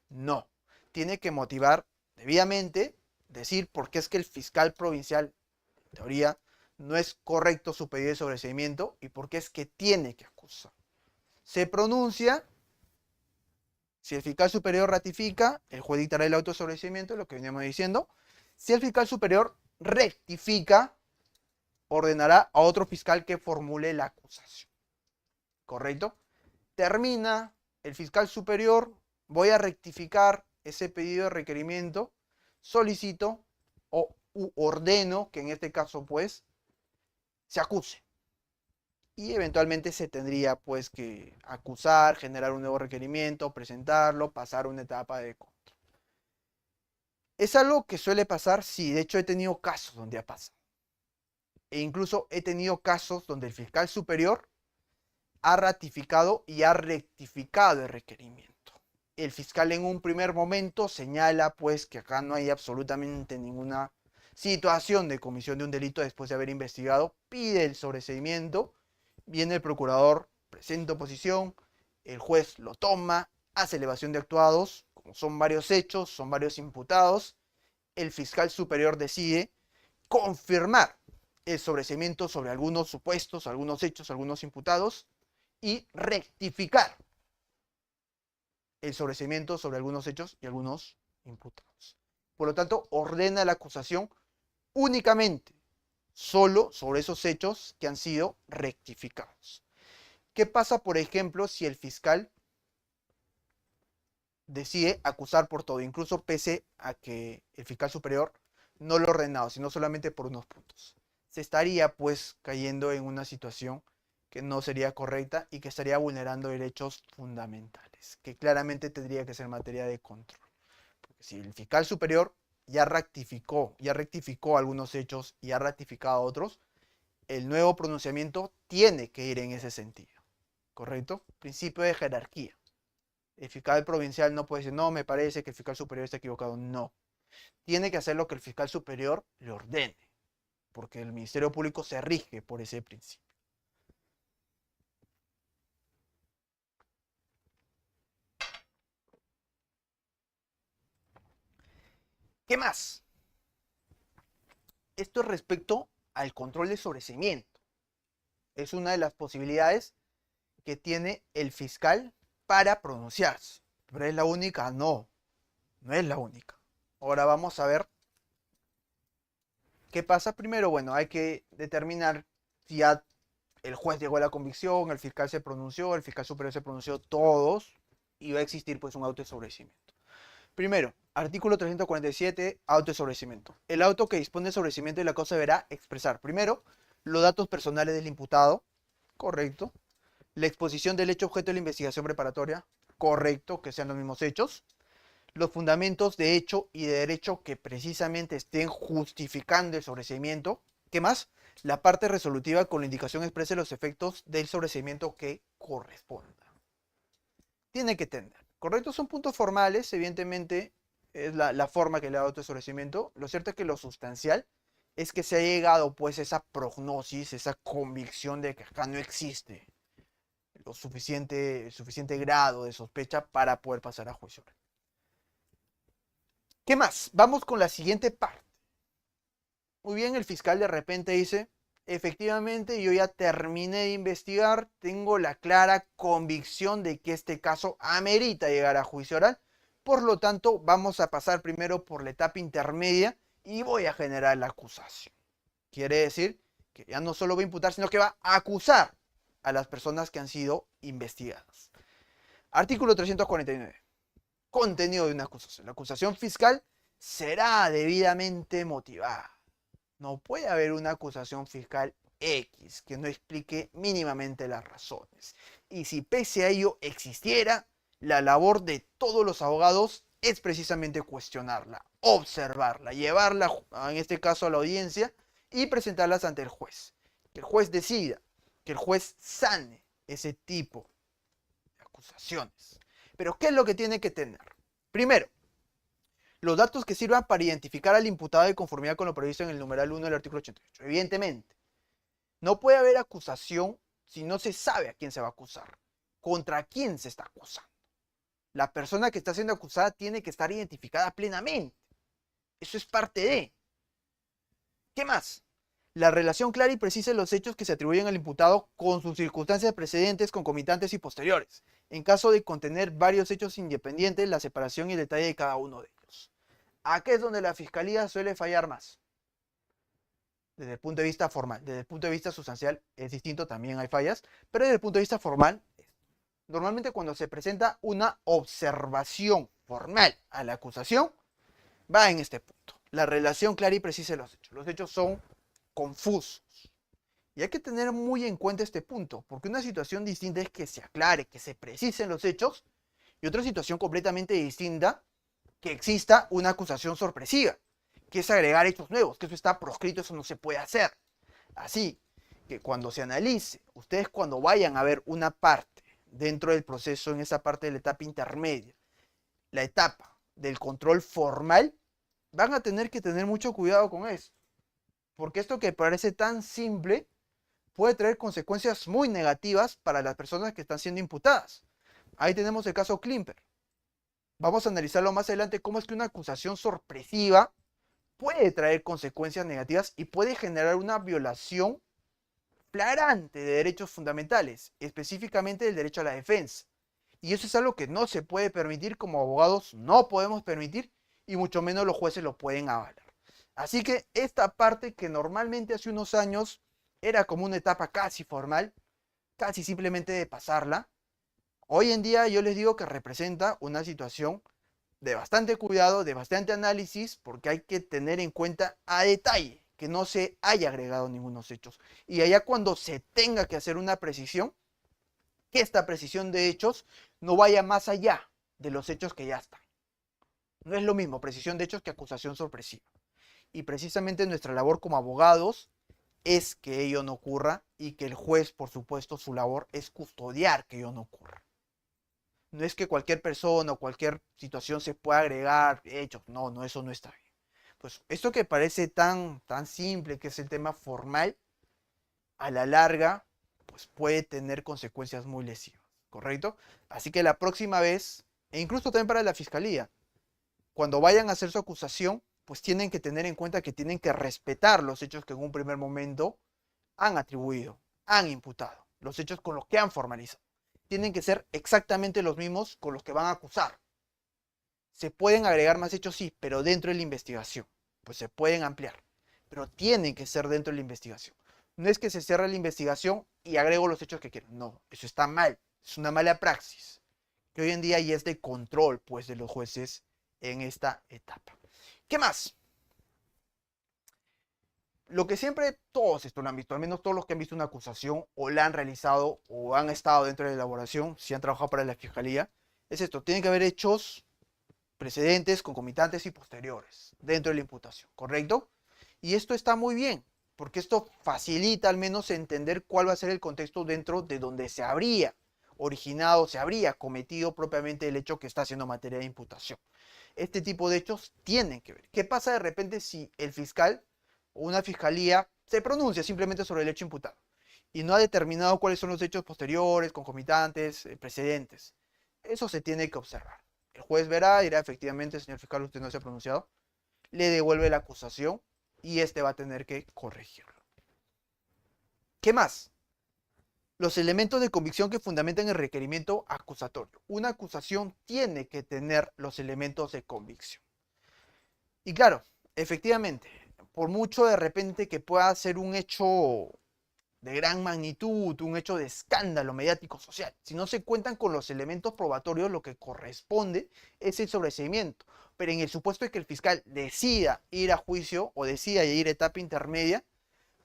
No, tiene que motivar debidamente, decir por qué es que el fiscal provincial, en teoría, no es correcto su pedido de sobreseimiento y por qué es que tiene que acusar. Se pronuncia, si el fiscal superior ratifica, el juez dictará el auto de sobreseimiento, lo que veníamos diciendo. Si el fiscal superior rectifica, ordenará a otro fiscal que formule la acusación. ¿Correcto? Termina el fiscal superior, voy a rectificar ese pedido de requerimiento, solicito o ordeno que en este caso pues se acuse. Y eventualmente se tendría pues que acusar, generar un nuevo requerimiento, presentarlo, pasar una etapa de control. Es algo que suele pasar, sí, de hecho he tenido casos donde ha pasado. E incluso he tenido casos donde el fiscal superior ha ratificado y ha rectificado el requerimiento. El fiscal en un primer momento señala pues que acá no hay absolutamente ninguna situación de comisión de un delito después de haber investigado, pide el sobreseimiento, viene el procurador, presenta oposición, el juez lo toma, hace elevación de actuados, como son varios hechos, son varios imputados, el fiscal superior decide confirmar el sobreseimiento sobre algunos supuestos, algunos hechos, algunos imputados y rectificar el sobreseimiento sobre algunos hechos y algunos imputados. Por lo tanto, ordena la acusación únicamente solo sobre esos hechos que han sido rectificados. ¿Qué pasa, por ejemplo, si el fiscal decide acusar por todo, incluso pese a que el fiscal superior no lo ha ordenado, sino solamente por unos puntos? Se estaría pues cayendo en una situación que no sería correcta y que estaría vulnerando derechos fundamentales, que claramente tendría que ser materia de control. Porque si el fiscal superior ya rectificó algunos hechos y ha ratificado otros, el nuevo pronunciamiento tiene que ir en ese sentido, ¿correcto? Principio de jerarquía. El fiscal provincial no puede decir, no, me parece que el fiscal superior está equivocado. No. Tiene que hacer lo que el fiscal superior le ordene, porque el Ministerio Público se rige por ese principio. ¿Qué más? Esto es respecto al control de sobreseimiento. Es una de las posibilidades que tiene el fiscal para pronunciarse. ¿Pero es la única? No, no es la única. Ahora vamos a ver qué pasa. Primero, bueno, hay que determinar si ya el juez llegó a la convicción, el fiscal se pronunció, el fiscal superior se pronunció, todos, y va a existir pues un auto de sobreseimiento. Primero, artículo 347, auto de sobreseimiento. El auto que dispone de sobreseimiento de la causa deberá expresar, primero, los datos personales del imputado, correcto. La exposición del hecho objeto de la investigación preparatoria, correcto, que sean los mismos hechos. Los fundamentos de hecho y de derecho que precisamente estén justificando el sobreseimiento. ¿Qué más? La parte resolutiva con la indicación expresa de los efectos del sobreseimiento que corresponda. Tiene que tener. ¿Correcto? Son puntos formales, evidentemente es la forma que le da auto de sobreseimiento. Lo cierto es que lo sustancial es que se ha llegado pues esa prognosis, esa convicción de que acá no existe lo suficiente grado de sospecha para poder pasar a juicio. ¿Qué más? Vamos con la siguiente parte. Muy bien, el fiscal de repente dice, efectivamente yo ya terminé de investigar, tengo la clara convicción de que este caso amerita llegar a juicio oral, por lo tanto vamos a pasar primero por la etapa intermedia y voy a generar la acusación. Quiere decir que ya no solo va a imputar, sino que va a acusar a las personas que han sido investigadas. Artículo 349. Contenido de una acusación. La acusación fiscal será debidamente motivada. No puede haber una acusación fiscal X que no explique mínimamente las razones. Y si pese a ello existiera, la labor de todos los abogados es precisamente cuestionarla, observarla, llevarla, en este caso a la audiencia, y presentarlas ante el juez. Que el juez decida, que el juez sane ese tipo de acusaciones. Pero ¿qué es lo que tiene que tener? Primero, los datos que sirvan para identificar al imputado de conformidad con lo previsto en el numeral 1 del artículo 88. Evidentemente, no puede haber acusación si no se sabe a quién se va a acusar, contra quién se está acusando. La persona que está siendo acusada tiene que estar identificada plenamente. Eso es parte de. ¿Qué más? La relación clara y precisa de los hechos que se atribuyen al imputado con sus circunstancias precedentes, concomitantes y posteriores. En caso de contener varios hechos independientes, la separación y el detalle de cada uno de ellos. Aquí es donde la fiscalía suele fallar más. Desde el punto de vista formal. Desde el punto de vista sustancial es distinto, también hay fallas, pero desde el punto de vista formal, normalmente cuando se presenta una observación formal a la acusación, va en este punto. La relación clara y precisa de los hechos. Los hechos son confusos. Y hay que tener muy en cuenta este punto, porque una situación distinta es que se aclare, que se precisen los hechos, y otra situación completamente distinta, que exista una acusación sorpresiva, que es agregar hechos nuevos, que eso está proscrito, eso no se puede hacer. Así que cuando se analice, ustedes cuando vayan a ver una parte dentro del proceso, en esa parte de la etapa intermedia, la etapa del control formal, van a tener que tener mucho cuidado con eso. Porque esto que parece tan simple puede traer consecuencias muy negativas para las personas que están siendo imputadas. Ahí tenemos el caso Klimper. Vamos a analizarlo más adelante cómo es que una acusación sorpresiva puede traer consecuencias negativas y puede generar una violación flagrante de derechos fundamentales, específicamente del derecho a la defensa. Y eso es algo que no se puede permitir, como abogados no podemos permitir, y mucho menos los jueces lo pueden avalar. Así que esta parte que normalmente hace unos años era como una etapa casi formal, casi simplemente de pasarla, hoy en día yo les digo que representa una situación de bastante cuidado, de bastante análisis, porque hay que tener en cuenta a detalle que no se haya agregado ningunos hechos. Y allá cuando se tenga que hacer una precisión, que esta precisión de hechos no vaya más allá de los hechos que ya están. No es lo mismo precisión de hechos que acusación sorpresiva. Y precisamente nuestra labor como abogados es que ello no ocurra y que el juez, por supuesto, su labor es custodiar que ello no ocurra. No es que cualquier persona o cualquier situación se pueda agregar hechos. No, no, eso no está bien. Pues esto que parece tan simple, que es el tema formal, a la larga, pues puede tener consecuencias muy lesivas, ¿correcto? Así que la próxima vez, e incluso también para la fiscalía, cuando vayan a hacer su acusación, pues tienen que tener en cuenta que tienen que respetar los hechos que en un primer momento han atribuido, han imputado, los hechos con los que han formalizado. Tienen que ser exactamente los mismos con los que van a acusar. Se pueden agregar más hechos, sí, pero dentro de la investigación. Pues se pueden ampliar, pero tienen que ser dentro de la investigación. No es que se cierre la investigación y agrego los hechos que quiero. No, eso está mal. Es una mala praxis, que hoy en día ya es de control, pues, de los jueces en esta etapa. ¿Qué más? Lo que siempre todos esto lo han visto, al menos todos los que han visto una acusación o la han realizado o han estado dentro de la elaboración, si han trabajado para la fiscalía, es esto, tiene que haber hechos precedentes, concomitantes y posteriores dentro de la imputación, ¿correcto? Y esto está muy bien, porque esto facilita al menos entender cuál va a ser el contexto dentro de donde se habría originado, se habría cometido propiamente el hecho que está haciendo materia de imputación. Este tipo de hechos tienen que ver. ¿Qué pasa de repente si el fiscal o una fiscalía se pronuncia simplemente sobre el hecho imputado y no ha determinado cuáles son los hechos posteriores, concomitantes, precedentes? Eso se tiene que observar. El juez verá, dirá efectivamente, señor fiscal, usted no se ha pronunciado, le devuelve la acusación y este va a tener que corregirlo. ¿Qué más? Los elementos de convicción que fundamentan el requerimiento acusatorio. Una acusación tiene que tener los elementos de convicción. Y claro, efectivamente, por mucho de repente que pueda ser un hecho de gran magnitud, un hecho de escándalo mediático social, si no se cuentan con los elementos probatorios, lo que corresponde es el sobreseimiento. Pero en el supuesto de que el fiscal decida ir a juicio o decida ir a etapa intermedia,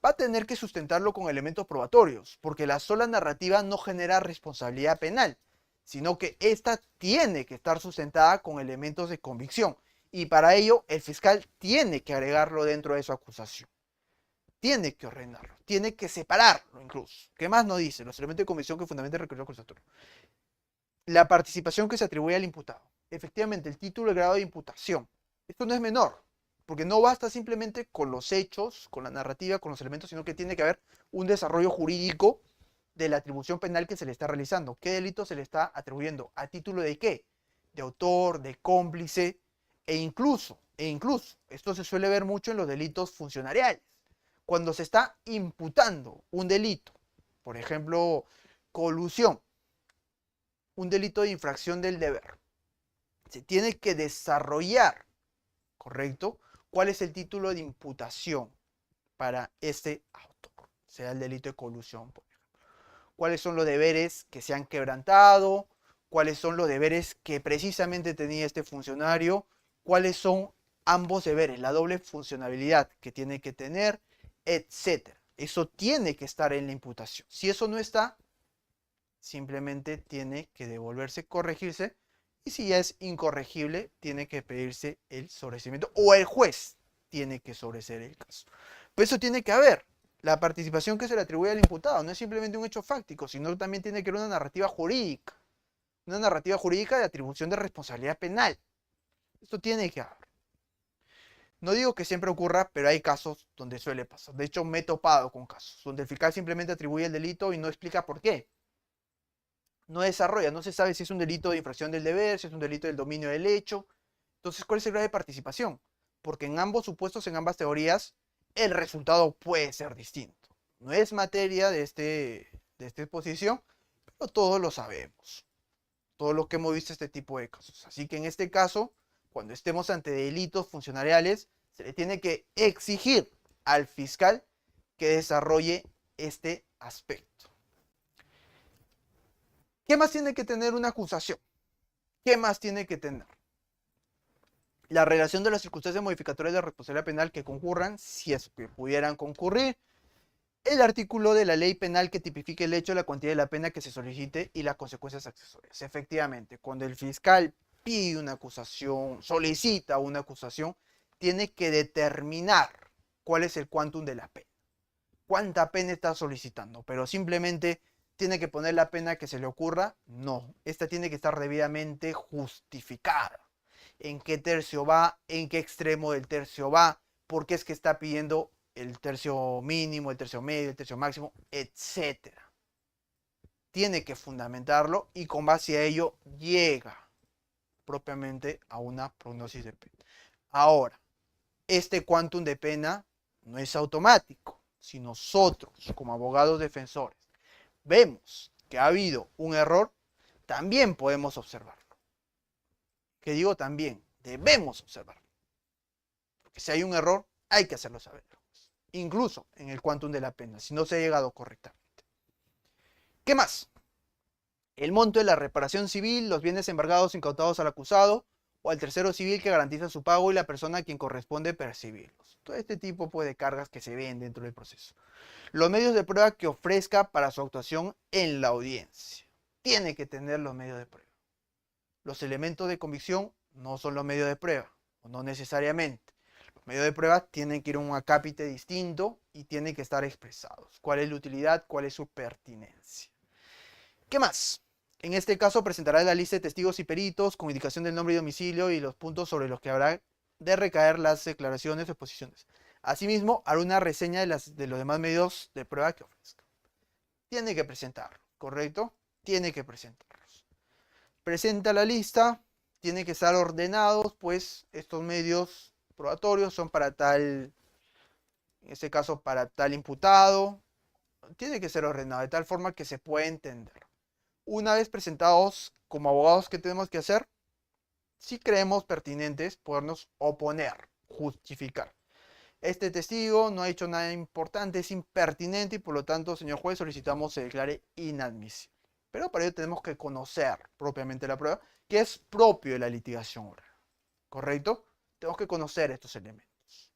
va a tener que sustentarlo con elementos probatorios, porque la sola narrativa no genera responsabilidad penal, sino que ésta tiene que estar sustentada con elementos de convicción. Y para ello el fiscal tiene que agregarlo dentro de su acusación. Tiene que ordenarlo, tiene que separarlo incluso. ¿Qué más no dice? Los elementos de convicción que fundamentan el requerimiento acusatorio. La participación que se atribuye al imputado. Efectivamente, el título y grado de imputación. Esto no es menor, porque no basta simplemente con los hechos, con la narrativa, con los elementos, sino que tiene que haber un desarrollo jurídico de la atribución penal que se le está realizando. ¿Qué delito se le está atribuyendo? ¿A título de qué? De autor, de cómplice, incluso, esto se suele ver mucho en los delitos funcionariales. Cuando se está imputando un delito, por ejemplo, colusión, un delito de infracción del deber, se tiene que desarrollar, ¿correcto? ¿Cuál es el título de imputación para este autor? Sea el delito de colusión, por ejemplo. ¿Cuáles son los deberes que se han quebrantado? ¿Cuáles son los deberes que precisamente tenía este funcionario? ¿Cuáles son ambos deberes? La doble funcionalidad que tiene que tener, etcétera. Eso tiene que estar en la imputación. Si eso no está, simplemente tiene que devolverse, corregirse, y si ya es incorregible, tiene que pedirse el sobreseimiento o el juez tiene que sobreseer el caso. Pero eso tiene que haber. La participación que se le atribuye al imputado no es simplemente un hecho fáctico, sino también tiene que haber una narrativa jurídica de atribución de responsabilidad penal. Esto tiene que haber. No digo que siempre ocurra, pero hay casos donde suele pasar. De hecho, me he topado con casos donde el fiscal simplemente atribuye el delito y no explica por qué. No desarrolla, no se sabe si es un delito de infracción del deber, si es un delito del dominio del hecho. Entonces, ¿cuál es el grado de participación? Porque en ambos supuestos, en ambas teorías, el resultado puede ser distinto. No es materia de esta exposición, pero todos lo sabemos. Todos los que hemos visto este tipo de casos. Así que en este caso, cuando estemos ante delitos funcionariales, se le tiene que exigir al fiscal que desarrolle este aspecto. ¿Qué más tiene que tener una acusación? ¿Qué más tiene que tener? La relación de las circunstancias modificatorias de responsabilidad penal que concurran, si es que pudieran concurrir, el artículo de la ley penal que tipifique el hecho, la cuantía de la pena que se solicite y las consecuencias accesorias. Efectivamente, cuando el fiscal pide una acusación, solicita una acusación, tiene que determinar cuál es el quantum de la pena. ¿Cuánta pena está solicitando? Pero simplemente tiene que poner la pena que se le ocurra. No, esta tiene que estar debidamente justificada. ¿En qué tercio va? ¿En qué extremo del tercio va? ¿Por qué es que está pidiendo el tercio mínimo, el tercio medio, el tercio máximo, etcétera? Tiene que fundamentarlo y con base a ello llega propiamente a una prognosis de pena. Ahora, este quantum de pena no es automático. Si nosotros, como abogados defensores, vemos que ha habido un error, también podemos observarlo. Que digo también, debemos observarlo. Porque si hay un error, hay que hacerlo saber. Incluso en el quantum de la pena, si no se ha llegado correctamente. ¿Qué más? El monto de la reparación civil, los bienes embargados incautados al acusado o al tercero civil que garantiza su pago y la persona a quien corresponde percibirlos. Todo este tipo pues, de cargas que se ven dentro del proceso. Los medios de prueba que ofrezca para su actuación en la audiencia. Tiene que tener los medios de prueba. Los elementos de convicción no son los medios de prueba, o no necesariamente. Los medios de prueba tienen que ir a un acápite distinto y tienen que estar expresados. ¿Cuál es la utilidad? ¿Cuál es su pertinencia? ¿Qué más? En este caso presentará la lista de testigos y peritos con indicación del nombre y domicilio y los puntos sobre los que habrá de recaer las declaraciones o exposiciones. Asimismo, hará una reseña de los demás medios de prueba que ofrezca. Tiene que presentarlo, ¿correcto? Tiene que presentarlos. Presenta la lista, tiene que estar ordenados, pues estos medios probatorios son para tal, en este caso para tal imputado. Tiene que ser ordenado de tal forma que se pueda entender. Una vez presentados como abogados, ¿qué tenemos que hacer? Si creemos pertinentes, podernos oponer, justificar. Este testigo no ha hecho nada importante, es impertinente y por lo tanto, señor juez, solicitamos se declare inadmisible. Pero para ello tenemos que conocer propiamente la prueba, que es propio de la litigación oral. ¿Correcto? Tenemos que conocer estos elementos.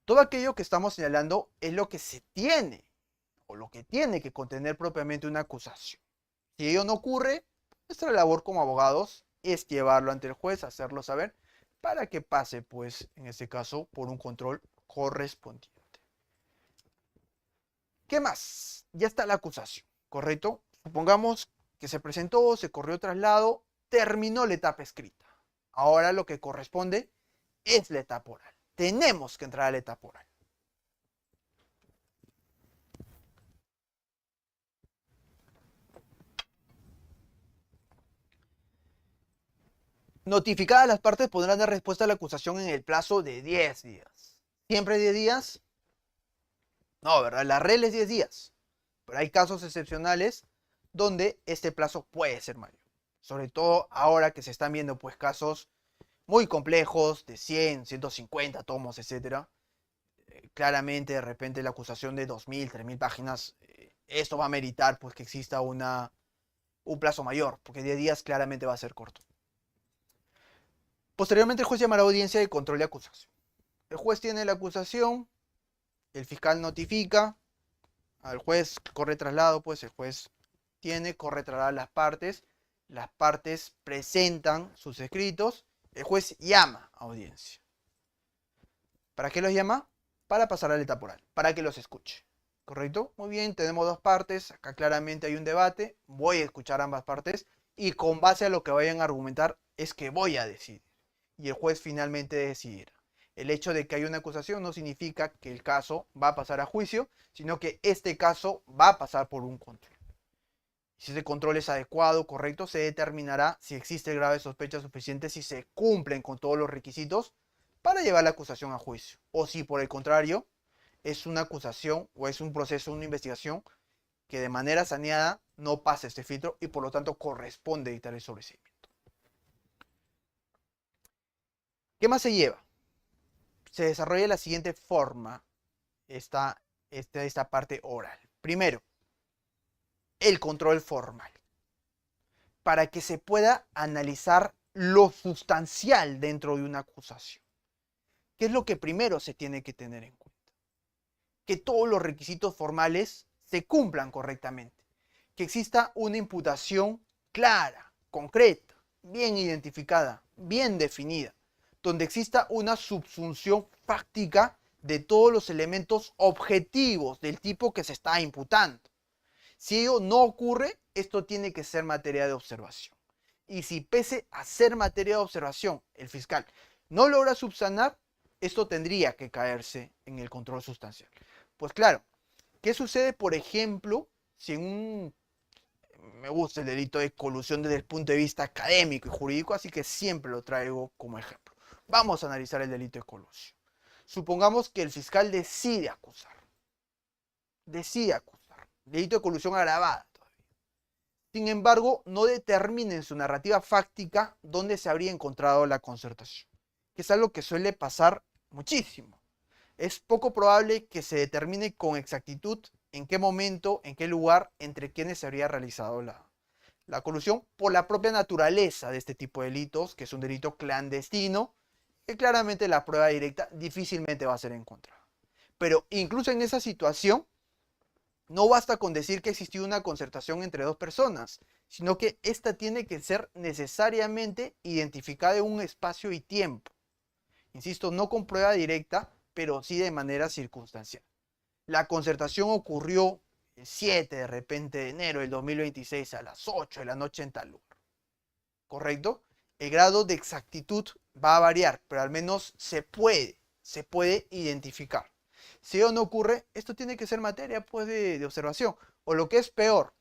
Todo aquello que estamos señalando es lo que se tiene o lo que tiene que contener propiamente una acusación. Si ello no ocurre, nuestra labor como abogados es llevarlo ante el juez, hacerlo saber, para que pase, pues, en este caso, por un control correspondiente. ¿Qué más? Ya está la acusación, ¿correcto? Supongamos que se presentó, se corrió traslado, terminó la etapa escrita. Ahora lo que corresponde es la etapa oral. Tenemos que entrar a la etapa oral. Notificadas las partes podrán dar respuesta a la acusación en el plazo de 10 días. ¿Siempre 10 días? No, ¿verdad? La regla es 10 días. Pero hay casos excepcionales donde este plazo puede ser mayor. Sobre todo ahora que se están viendo pues casos muy complejos de 100, 150 tomos, etcétera. Claramente de repente la acusación de 2000, 3000 páginas, esto va a meritar pues que exista un plazo mayor, porque 10 días claramente va a ser corto. Posteriormente el juez llamará a audiencia de control de acusación. El juez tiene la acusación, el fiscal notifica, al juez corre traslado, pues el juez corre traslado a las partes presentan sus escritos, el juez llama a audiencia. ¿Para qué los llama? Para pasar a la etapa oral, para que los escuche. ¿Correcto? Muy bien, tenemos dos partes, acá claramente hay un debate, voy a escuchar ambas partes y con base a lo que vayan a argumentar es que voy a decidir. Y el juez finalmente decidirá. El hecho de que haya una acusación no significa que el caso va a pasar a juicio, sino que este caso va a pasar por un control. Si ese control es adecuado, correcto, se determinará si existe grave sospecha suficiente, si se cumplen con todos los requisitos para llevar la acusación a juicio. O si por el contrario es una acusación o es un proceso, una investigación que de manera saneada no pasa este filtro y por lo tanto corresponde dictar el sobreseimiento. ¿Qué más se lleva? Se desarrolla de la siguiente forma esta parte oral. Primero, el control formal. Para que se pueda analizar lo sustancial dentro de una acusación. ¿Qué es lo que primero se tiene que tener en cuenta? Que todos los requisitos formales se cumplan correctamente. Que exista una imputación clara, concreta, bien identificada, bien definida, donde exista una subsunción fáctica de todos los elementos objetivos del tipo que se está imputando. Si ello no ocurre, esto tiene que ser materia de observación. Y si pese a ser materia de observación, el fiscal no logra subsanar, esto tendría que caerse en el control sustancial. Pues claro, ¿qué sucede, por ejemplo, si me gusta el delito de colusión desde el punto de vista académico y jurídico, así que siempre lo traigo como ejemplo? Vamos a analizar el delito de colusión. Supongamos que el fiscal decide acusar. Delito de colusión agravada todavía. Sin embargo, no determina en su narrativa fáctica dónde se habría encontrado la concertación, que es algo que suele pasar muchísimo. Es poco probable que se determine con exactitud en qué momento, en qué lugar, entre quiénes se habría realizado la colusión, por la propia naturaleza de este tipo de delitos, que es un delito clandestino, que claramente la prueba directa difícilmente va a ser encontrada. Pero incluso en esa situación, no basta con decir que existió una concertación entre dos personas, sino que ésta tiene que ser necesariamente identificada en un espacio y tiempo. Insisto, no con prueba directa, pero sí de manera circunstancial. La concertación ocurrió el 7 de repente de enero del 2026 a las 8 de la noche en tal lugar. ¿Correcto? El grado de exactitud va a variar, pero al menos se puede identificar. Si eso no ocurre, esto tiene que ser materia pues, de observación. O lo que es peor,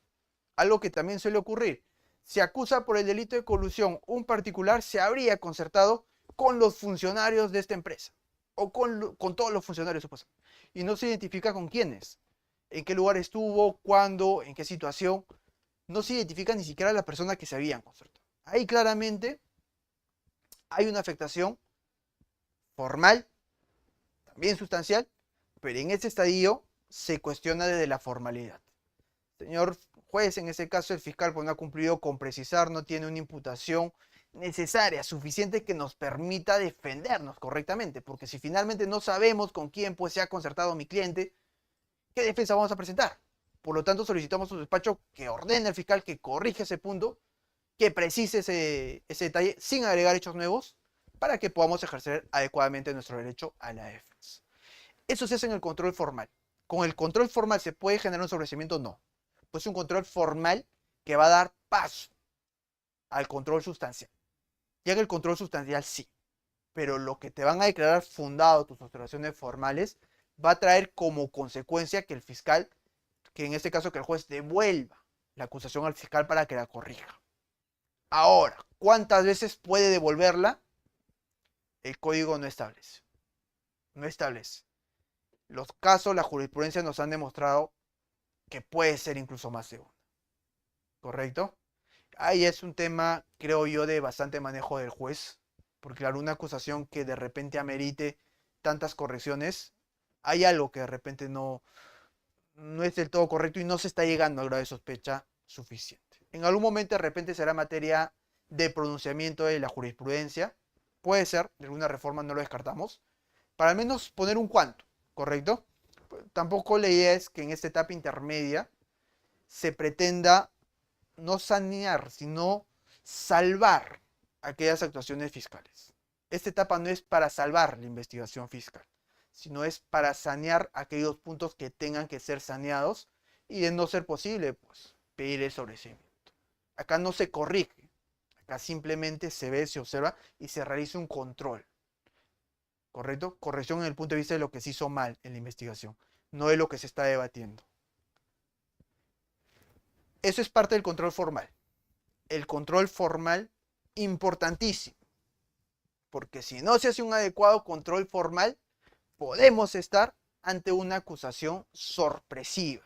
algo que también suele ocurrir, se acusa por el delito de colusión un particular, se habría concertado con los funcionarios de esta empresa, o con todos los funcionarios supuestamente, y no se identifica con quiénes, en qué lugar estuvo, cuándo, en qué situación, no se identifica ni siquiera la persona que se habían concertado. Ahí claramente hay una afectación formal, también sustancial, pero en ese estadio se cuestiona desde la formalidad. Señor juez, en ese caso el fiscal pues, no ha cumplido con precisar, no tiene una imputación necesaria, suficiente que nos permita defendernos correctamente, porque si finalmente no sabemos con quién pues, se ha concertado mi cliente, ¿qué defensa vamos a presentar? Por lo tanto, solicitamos a su despacho que ordene al fiscal que corrija ese punto, que precise ese detalle sin agregar hechos nuevos, para que podamos ejercer adecuadamente nuestro derecho a la defensa. Eso se hace en el control formal. ¿Con el control formal se puede generar un sobreseimiento? No. Pues es un control formal que va a dar paso al control sustancial. Y en el control sustancial sí. Pero lo que te van a declarar fundado tus observaciones formales va a traer como consecuencia que el fiscal, que en este caso que el juez devuelva la acusación al fiscal para que la corrija. Ahora, ¿Cuántas veces puede devolverla? El código no establece. No establece. Los casos, la jurisprudencia nos han demostrado que puede ser incluso más de uno. ¿Correcto? Ahí es un tema, creo yo, de bastante manejo del juez. Porque claro, una acusación que de repente amerite tantas correcciones, hay algo que de repente no es del todo correcto y no se está llegando al grado de sospecha suficiente. En algún momento de repente será materia de pronunciamiento de la jurisprudencia. Puede ser, de alguna reforma no lo descartamos. Para al menos poner un cuanto, ¿correcto? Tampoco la idea es que en esta etapa intermedia se pretenda no sanear, sino salvar aquellas actuaciones fiscales. Esta etapa no es para salvar la investigación fiscal, sino es para sanear aquellos puntos que tengan que ser saneados y de no ser posible, pues, pedir el sobreseimiento. Acá no se corrige, acá simplemente se ve, se observa y se realiza un control. ¿Correcto? Corrección en el punto de vista de lo que se hizo mal en la investigación, no de lo que se está debatiendo. Eso es parte del control formal. El control formal, importantísimo, porque si no se hace un adecuado control formal, podemos estar ante una acusación sorpresiva,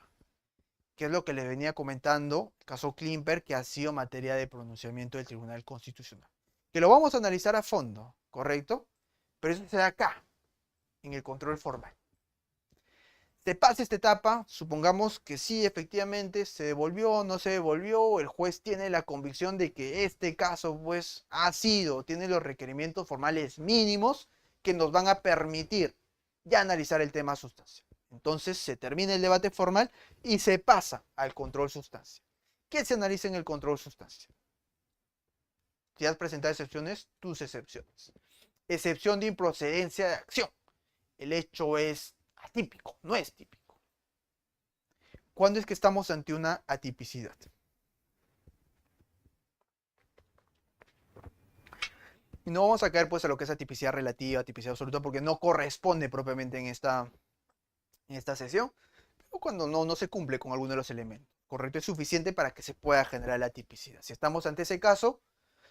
que es lo que les venía comentando, el caso Klimper, que ha sido materia de pronunciamiento del Tribunal Constitucional. Que lo vamos a analizar a fondo, ¿correcto? Pero eso se da acá, en el control formal. Se pasa esta etapa, supongamos que sí, efectivamente, se devolvió, no se devolvió, el juez tiene la convicción de que este caso, pues, tiene los requerimientos formales mínimos que nos van a permitir ya analizar el tema sustancial. Entonces se termina el debate formal y se pasa al control sustancial. ¿Qué se analiza en el control sustancial? Si has presentado excepciones, tus excepciones. Excepción de improcedencia de acción. El hecho es atípico, no es típico. ¿Cuándo es que estamos ante una atipicidad? Y no vamos a caer pues a lo que es atipicidad relativa, atipicidad absoluta, porque no corresponde propiamente en esta sesión, pero cuando no se cumple con alguno de los elementos, ¿correcto? Es suficiente para que se pueda generar la tipicidad. Si estamos ante ese caso,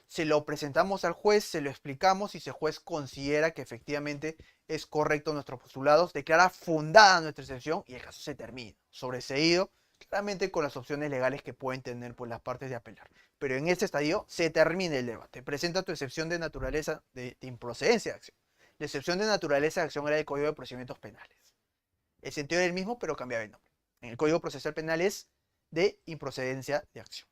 se lo presentamos al juez, se lo explicamos y si el juez considera que efectivamente es correcto nuestros postulados, declara fundada nuestra excepción y el caso se termina, sobreseído, claramente con las opciones legales que pueden tener pues, las partes de apelar. Pero en este estadio se termina el debate. Presenta tu excepción de naturaleza de improcedencia de acción. La excepción de naturaleza de acción era el Código de Procedimientos Penales. El sentido era el mismo, pero cambiaba el nombre. En el Código Procesal Penal es de improcedencia de acción.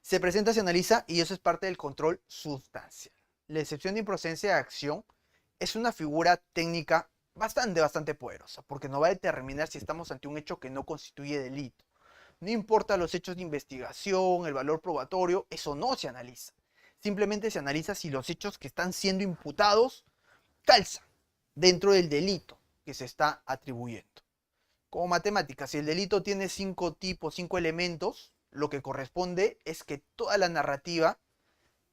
Se presenta, se analiza y eso es parte del control sustancial. La excepción de improcedencia de acción es una figura técnica bastante poderosa, porque nos va a determinar si estamos ante un hecho que no constituye delito. No importa los hechos de investigación, el valor probatorio, eso no se analiza. Simplemente se analiza si los hechos que están siendo imputados calzan dentro del delito que se está atribuyendo. Como matemática, si el delito tiene 5 tipos, 5 elementos, lo que corresponde es que toda la narrativa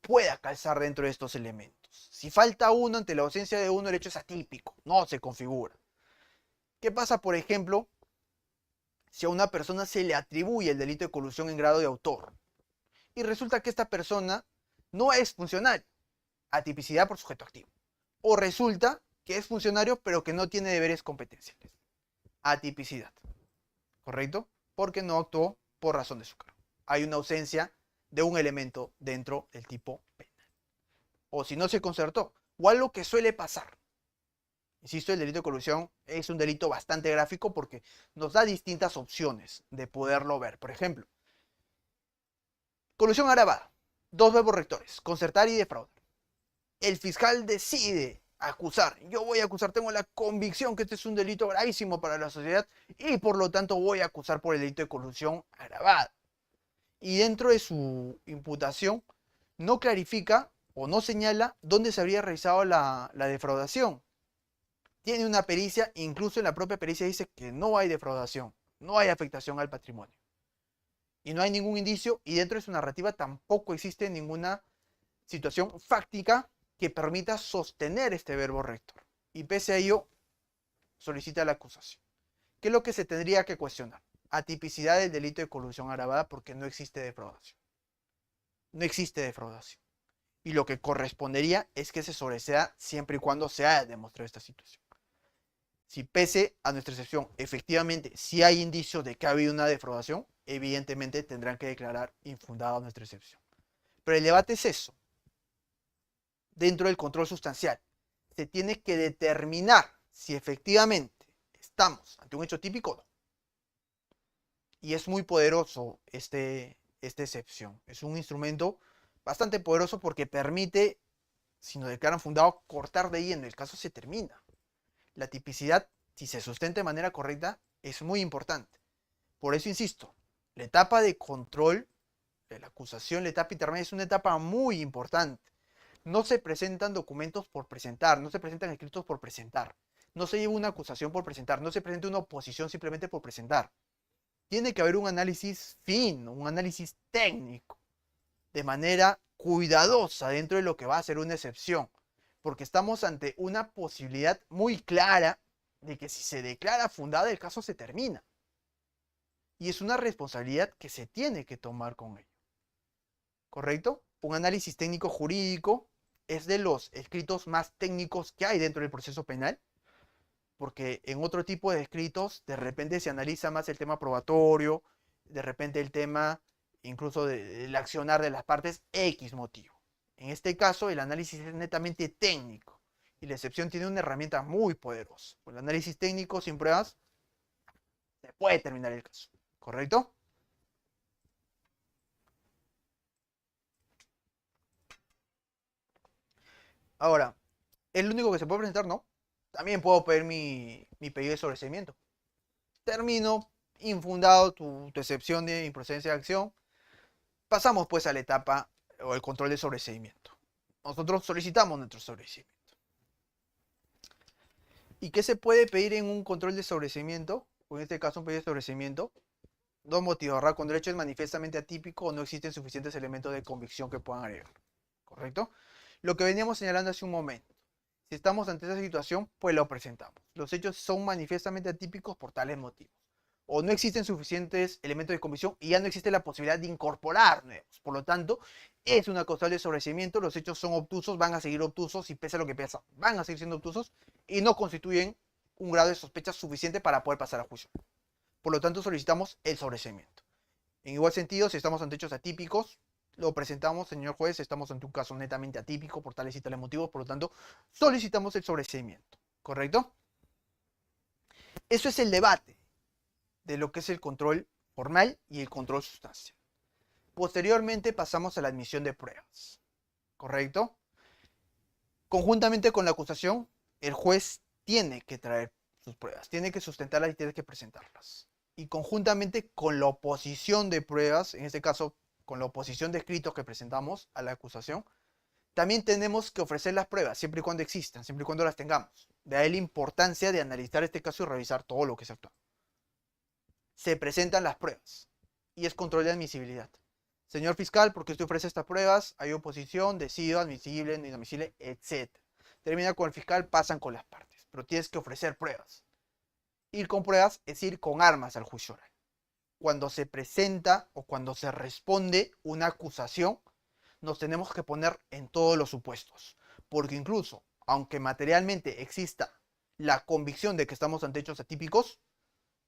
pueda calzar dentro de estos elementos. Si falta uno, ante la ausencia de uno, el hecho es atípico, no se configura. ¿Qué pasa, por ejemplo, si a una persona se le atribuye el delito de colusión en grado de autor y resulta que esta persona no es funcionario, atipicidad por sujeto activo, o resulta que es funcionario pero que no tiene deberes competenciales, atipicidad, ¿correcto? Porque no actuó por razón de su cargo. Hay una ausencia de un elemento dentro del tipo penal. O si no se concertó, o algo que suele pasar. Insisto, el delito de colusión es un delito bastante gráfico porque nos da distintas opciones de poderlo ver. Por ejemplo, colusión agravada. 2 verbos rectores, concertar y defraudar. El fiscal decide acusar. Yo voy a acusar, tengo la convicción que este es un delito gravísimo para la sociedad y por lo tanto voy a acusar por el delito de colusión agravada. Y dentro de su imputación no clarifica o no señala dónde se habría realizado la defraudación. Tiene una pericia, incluso en la propia pericia dice que no hay defraudación, no hay afectación al patrimonio. Y no hay ningún indicio y dentro de su narrativa tampoco existe ninguna situación fáctica que permita sostener este verbo rector. Y pese a ello, solicita la acusación. ¿Qué es lo que se tendría que cuestionar? Atipicidad del delito de colusión agravada porque no existe defraudación. no existe defraudación. Y lo que correspondería es que se sobresea siempre y cuando se haya demostrado esta situación. Si pese a nuestra excepción, efectivamente, si hay indicios de que ha habido una defraudación, evidentemente tendrán que declarar infundada nuestra excepción. Pero el debate es eso. Dentro del control sustancial, se tiene que determinar si efectivamente estamos ante un hecho típico o no. Y es muy poderoso esta excepción. Es un instrumento bastante poderoso porque permite, si nos declaran fundado, cortar de lleno. El caso se termina. La tipicidad, si se sustenta de manera correcta, es muy importante. Por eso insisto, la etapa de control de la acusación, la etapa intermedia, es una etapa muy importante. No se presentan documentos por presentar, no se presentan escritos por presentar, no se lleva una acusación por presentar, no se presenta una oposición simplemente por presentar. Tiene que haber un análisis fino, un análisis técnico, de manera cuidadosa dentro de lo que va a ser una excepción, porque estamos ante una posibilidad muy clara de que si se declara fundada el caso se termina. Y es una responsabilidad que se tiene que tomar con ello. ¿Correcto? Un análisis técnico jurídico es de los escritos más técnicos que hay dentro del proceso penal, porque en otro tipo de escritos de repente se analiza más el tema probatorio, de repente el tema incluso del accionar de las partes X motivo. En este caso el análisis es netamente técnico y la excepción tiene una herramienta muy poderosa. Con el análisis técnico sin pruebas se puede terminar el caso, ¿correcto? Ahora, ¿es lo único que se puede presentar? No. También puedo pedir mi pedido de sobreseimiento. Termino infundado tu excepción de improcedencia de acción. Pasamos pues a la etapa o el control de sobreseimiento. Nosotros solicitamos nuestro sobreseimiento. ¿Y qué se puede pedir en un control de sobreseimiento? O en este caso un pedido de sobreseimiento. Dos motivos, ¿verdad? Cuando el hecho es manifiestamente atípico o no existen suficientes elementos de convicción que puedan agregar. ¿Correcto? Lo que veníamos señalando hace un momento. Si estamos ante esa situación, pues lo presentamos. Los hechos son manifiestamente atípicos por tales motivos. O no existen suficientes elementos de convicción y ya no existe la posibilidad de incorporar nuevos. Por lo tanto, es una causal de sobreseimiento. Los hechos son obtusos, van a seguir obtusos y pese a lo que pesa, van a seguir siendo obtusos y no constituyen un grado de sospecha suficiente para poder pasar a juicio. Por lo tanto, solicitamos el sobreseimiento. En igual sentido, si estamos ante hechos atípicos, lo presentamos, señor juez, estamos ante un caso netamente atípico por tales y tales motivos, por lo tanto, solicitamos el sobreseimiento. ¿Correcto? Eso es el debate de lo que es el control formal y el control sustancial. Posteriormente pasamos a la admisión de pruebas. ¿Correcto? Conjuntamente con la acusación, el juez tiene que traer sus pruebas, tiene que sustentarlas y tiene que presentarlas. Y conjuntamente con la oposición de pruebas, en este caso con la oposición de escritos que presentamos a la acusación, también tenemos que ofrecer las pruebas, siempre y cuando existan, siempre y cuando las tengamos. De ahí la importancia de analizar este caso y revisar todo lo que se actuó. Se presentan las pruebas y es control de admisibilidad. Señor fiscal, ¿por qué usted ofrece estas pruebas? Hay oposición, decido, admisible, no inadmisible, etc. Termina con el fiscal, pasan con las partes, pero tienes que ofrecer pruebas. Ir con pruebas es ir con armas al juicio oral. Cuando se presenta o cuando se responde una acusación, nos tenemos que poner en todos los supuestos. Porque incluso, aunque materialmente exista la convicción de que estamos ante hechos atípicos,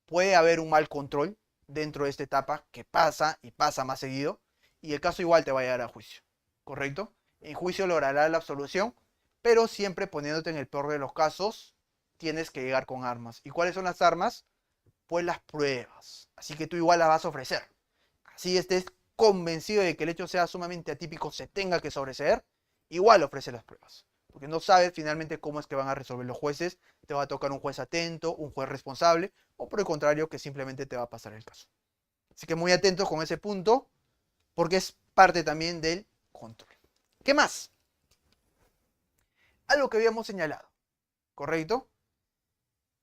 puede haber un mal control dentro de esta etapa que pasa y pasa más seguido, y el caso igual te va a llevar a juicio. ¿Correcto? En juicio logrará la absolución, pero siempre poniéndote en el peor de los casos, tienes que llegar con armas. ¿Y cuáles son las armas? Pues las pruebas. Así que tú igual las vas a ofrecer. Así estés convencido de que el hecho sea sumamente atípico, se tenga que sobreseer, igual ofrece las pruebas. Porque no sabes finalmente cómo es que van a resolver los jueces. Te va a tocar un juez atento, un juez responsable, o por el contrario, que simplemente te va a pasar el caso. Así que muy atentos con ese punto, porque es parte también del control. ¿Qué más? Algo que habíamos señalado, ¿correcto?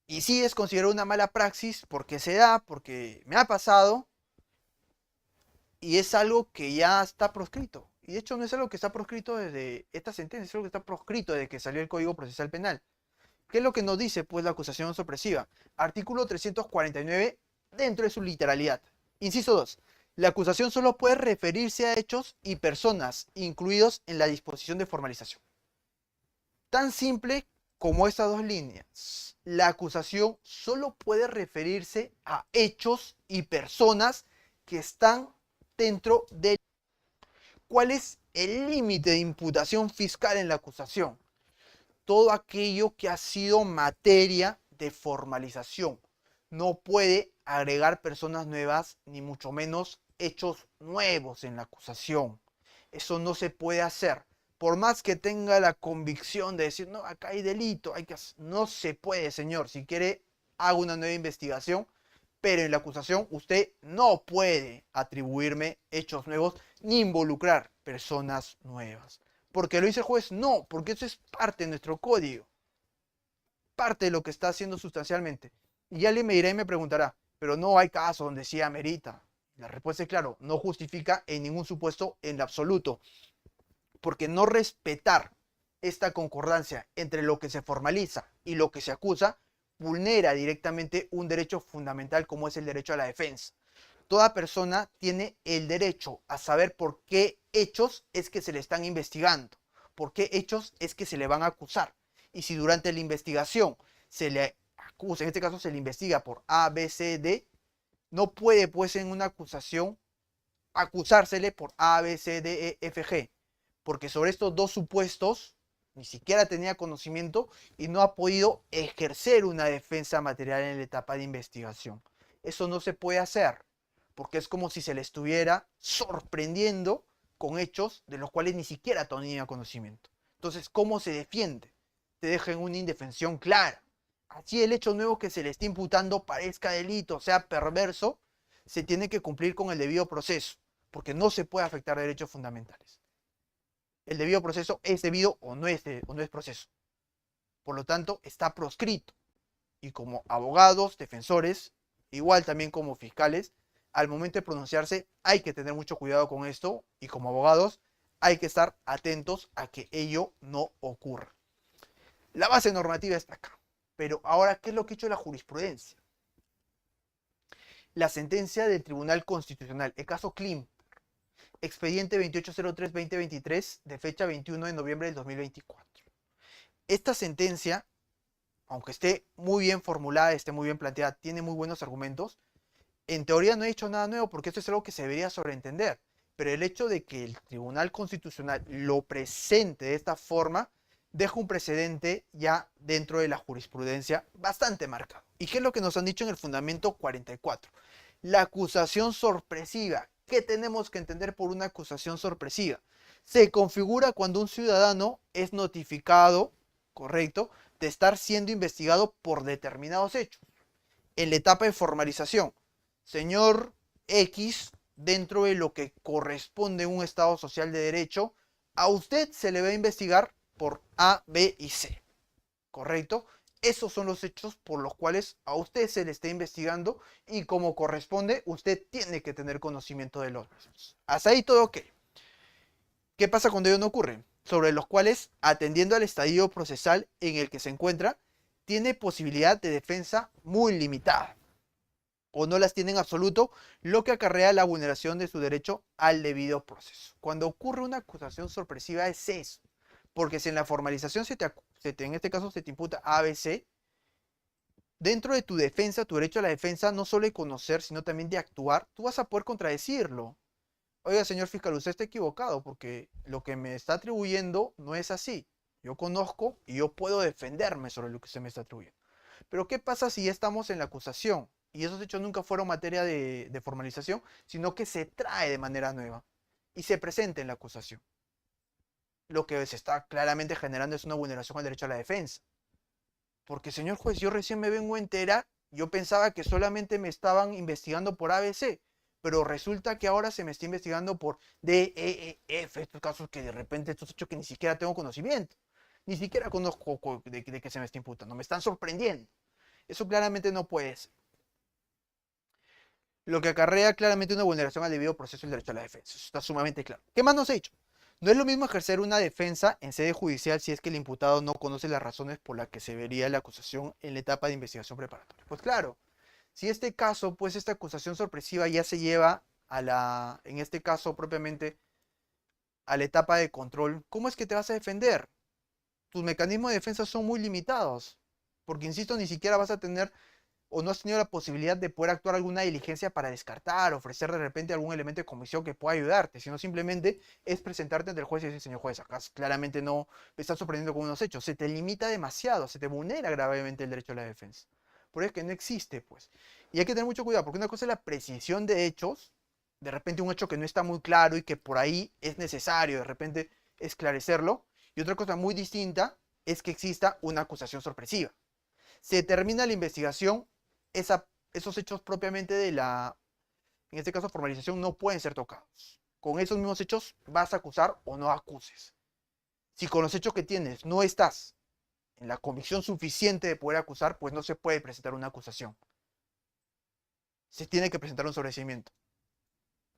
Y sí es considerado una mala praxis porque se da, porque me ha pasado, y es algo que ya está proscrito. Y de hecho no es algo que está proscrito desde esta sentencia, es algo que está proscrito desde que salió el Código Procesal Penal. ¿Qué es lo que nos dice pues la acusación sorpresiva? Artículo 349 dentro de su literalidad. Inciso 2. La acusación solo puede referirse a hechos y personas incluidos en la disposición de formalización. Tan simple como estas dos líneas. La acusación solo puede referirse a hechos y personas que están dentro de... ¿Cuál es el límite de imputación fiscal en la acusación? Todo aquello que ha sido materia de formalización. No puede agregar personas nuevas, ni mucho menos hechos nuevos en la acusación. Eso no se puede hacer. Por más que tenga la convicción de decir, no, acá hay delito, no se puede, señor. Si quiere, haga una nueva investigación, pero en la acusación usted no puede atribuirme hechos nuevos ni involucrar personas nuevas. ¿Porque lo dice el juez? No, porque eso es parte de nuestro código. Parte de lo que está haciendo sustancialmente. Y alguien me dirá y me preguntará, pero no hay caso donde sí amerita. La respuesta es claro, no justifica en ningún supuesto en lo absoluto. Porque no respetar esta concordancia entre lo que se formaliza y lo que se acusa vulnera directamente un derecho fundamental como es el derecho a la defensa. Toda persona tiene el derecho a saber por qué hechos es que se le están investigando, por qué hechos es que se le van a acusar. Y si durante la investigación se le acusa, en este caso se le investiga por A, B, C, D, no puede pues en una acusación acusársele por A, B, C, D, E, F, G, porque sobre estos dos supuestos ni siquiera tenía conocimiento y no ha podido ejercer una defensa material en la etapa de investigación. Eso no se puede hacer, porque es como si se le estuviera sorprendiendo con hechos de los cuales ni siquiera tenía conocimiento. Entonces, ¿cómo se defiende? Te deja en una indefensión clara. Así el hecho nuevo que se le está imputando parezca delito, sea perverso, se tiene que cumplir con el debido proceso, porque no se puede afectar derechos fundamentales. El debido proceso es debido o no es proceso. Por lo tanto, está proscrito. Y como abogados, defensores, igual también como fiscales, al momento de pronunciarse hay que tener mucho cuidado con esto y como abogados hay que estar atentos a que ello no ocurra. La base normativa está acá. Pero ahora, ¿qué es lo que ha hecho la jurisprudencia? La sentencia del Tribunal Constitucional, el caso Klim, expediente 2803-2023 de fecha 21 de noviembre del 2024. Esta sentencia, aunque esté muy bien formulada, esté muy bien planteada, tiene muy buenos argumentos, en teoría no he hecho nada nuevo porque esto es algo que se debería sobreentender. Pero el hecho de que el Tribunal Constitucional lo presente de esta forma deja un precedente ya dentro de la jurisprudencia bastante marcado. ¿Y qué es lo que nos han dicho en el fundamento 44? La acusación sorpresiva. ¿Qué tenemos que entender por una acusación sorpresiva? Se configura cuando un ciudadano es notificado, correcto, de estar siendo investigado por determinados hechos. En la etapa de formalización, señor X, dentro de lo que corresponde a un Estado social de derecho, a usted se le va a investigar por A, B y C. ¿Correcto? Esos son los hechos por los cuales a usted se le está investigando y como corresponde, usted tiene que tener conocimiento de los mismos. Hasta ahí todo ok. ¿Qué pasa cuando ello no ocurre? Sobre los cuales, atendiendo al estadio procesal en el que se encuentra, tiene posibilidad de defensa muy limitada o no las tiene en absoluto, lo que acarrea la vulneración de su derecho al debido proceso. Cuando ocurre una acusación sorpresiva es eso, porque si en la formalización en este caso se te imputa ABC, dentro de tu defensa, tu derecho a la defensa, no solo de conocer, sino también de actuar, tú vas a poder contradecirlo. Oiga, señor fiscal, usted está equivocado porque lo que me está atribuyendo no es así. Yo conozco y yo puedo defenderme sobre lo que se me está atribuyendo. Pero ¿qué pasa si ya estamos en la acusación? Y esos hechos nunca fueron materia de formalización, sino que se trae de manera nueva y se presenta en la acusación. Lo que se está claramente generando es una vulneración al derecho a la defensa. Porque, señor juez, yo recién me vengo a enterar, yo pensaba que solamente me estaban investigando por ABC, pero resulta que ahora se me está investigando por D, E, F, estos casos que de repente, estos hechos que ni siquiera tengo conocimiento, ni siquiera conozco de que se me está imputando, me están sorprendiendo. Eso claramente no puede ser. Lo que acarrea claramente una vulneración al debido proceso del derecho a la defensa. Eso está sumamente claro. ¿Qué más nos ha dicho? No es lo mismo ejercer una defensa en sede judicial si es que el imputado no conoce las razones por las que se vería la acusación en la etapa de investigación preparatoria. Pues claro, si este caso, pues esta acusación sorpresiva ya se lleva en este caso propiamente, a la etapa de control, ¿cómo es que te vas a defender? Tus mecanismos de defensa son muy limitados, porque insisto, ni siquiera vas a tener o no has tenido la posibilidad de poder actuar alguna diligencia para descartar, ofrecer de repente algún elemento de comisión que pueda ayudarte, sino simplemente es presentarte ante el juez y decir, señor juez, acá claramente no me estás sorprendiendo con unos hechos, se te limita demasiado, se te vulnera gravemente el derecho a la defensa. Por eso es que no existe, pues. Y hay que tener mucho cuidado, porque una cosa es la precisión de hechos, de repente un hecho que no está muy claro y que por ahí es necesario de repente esclarecerlo, y otra cosa muy distinta es que exista una acusación sorpresiva. Se termina la investigación, esos hechos propiamente en este caso formalización, no pueden ser tocados. Con esos mismos hechos vas a acusar o no acuses. Si con los hechos que tienes no estás en la convicción suficiente de poder acusar, pues no se puede presentar una acusación. Se tiene que presentar un sobreseimiento.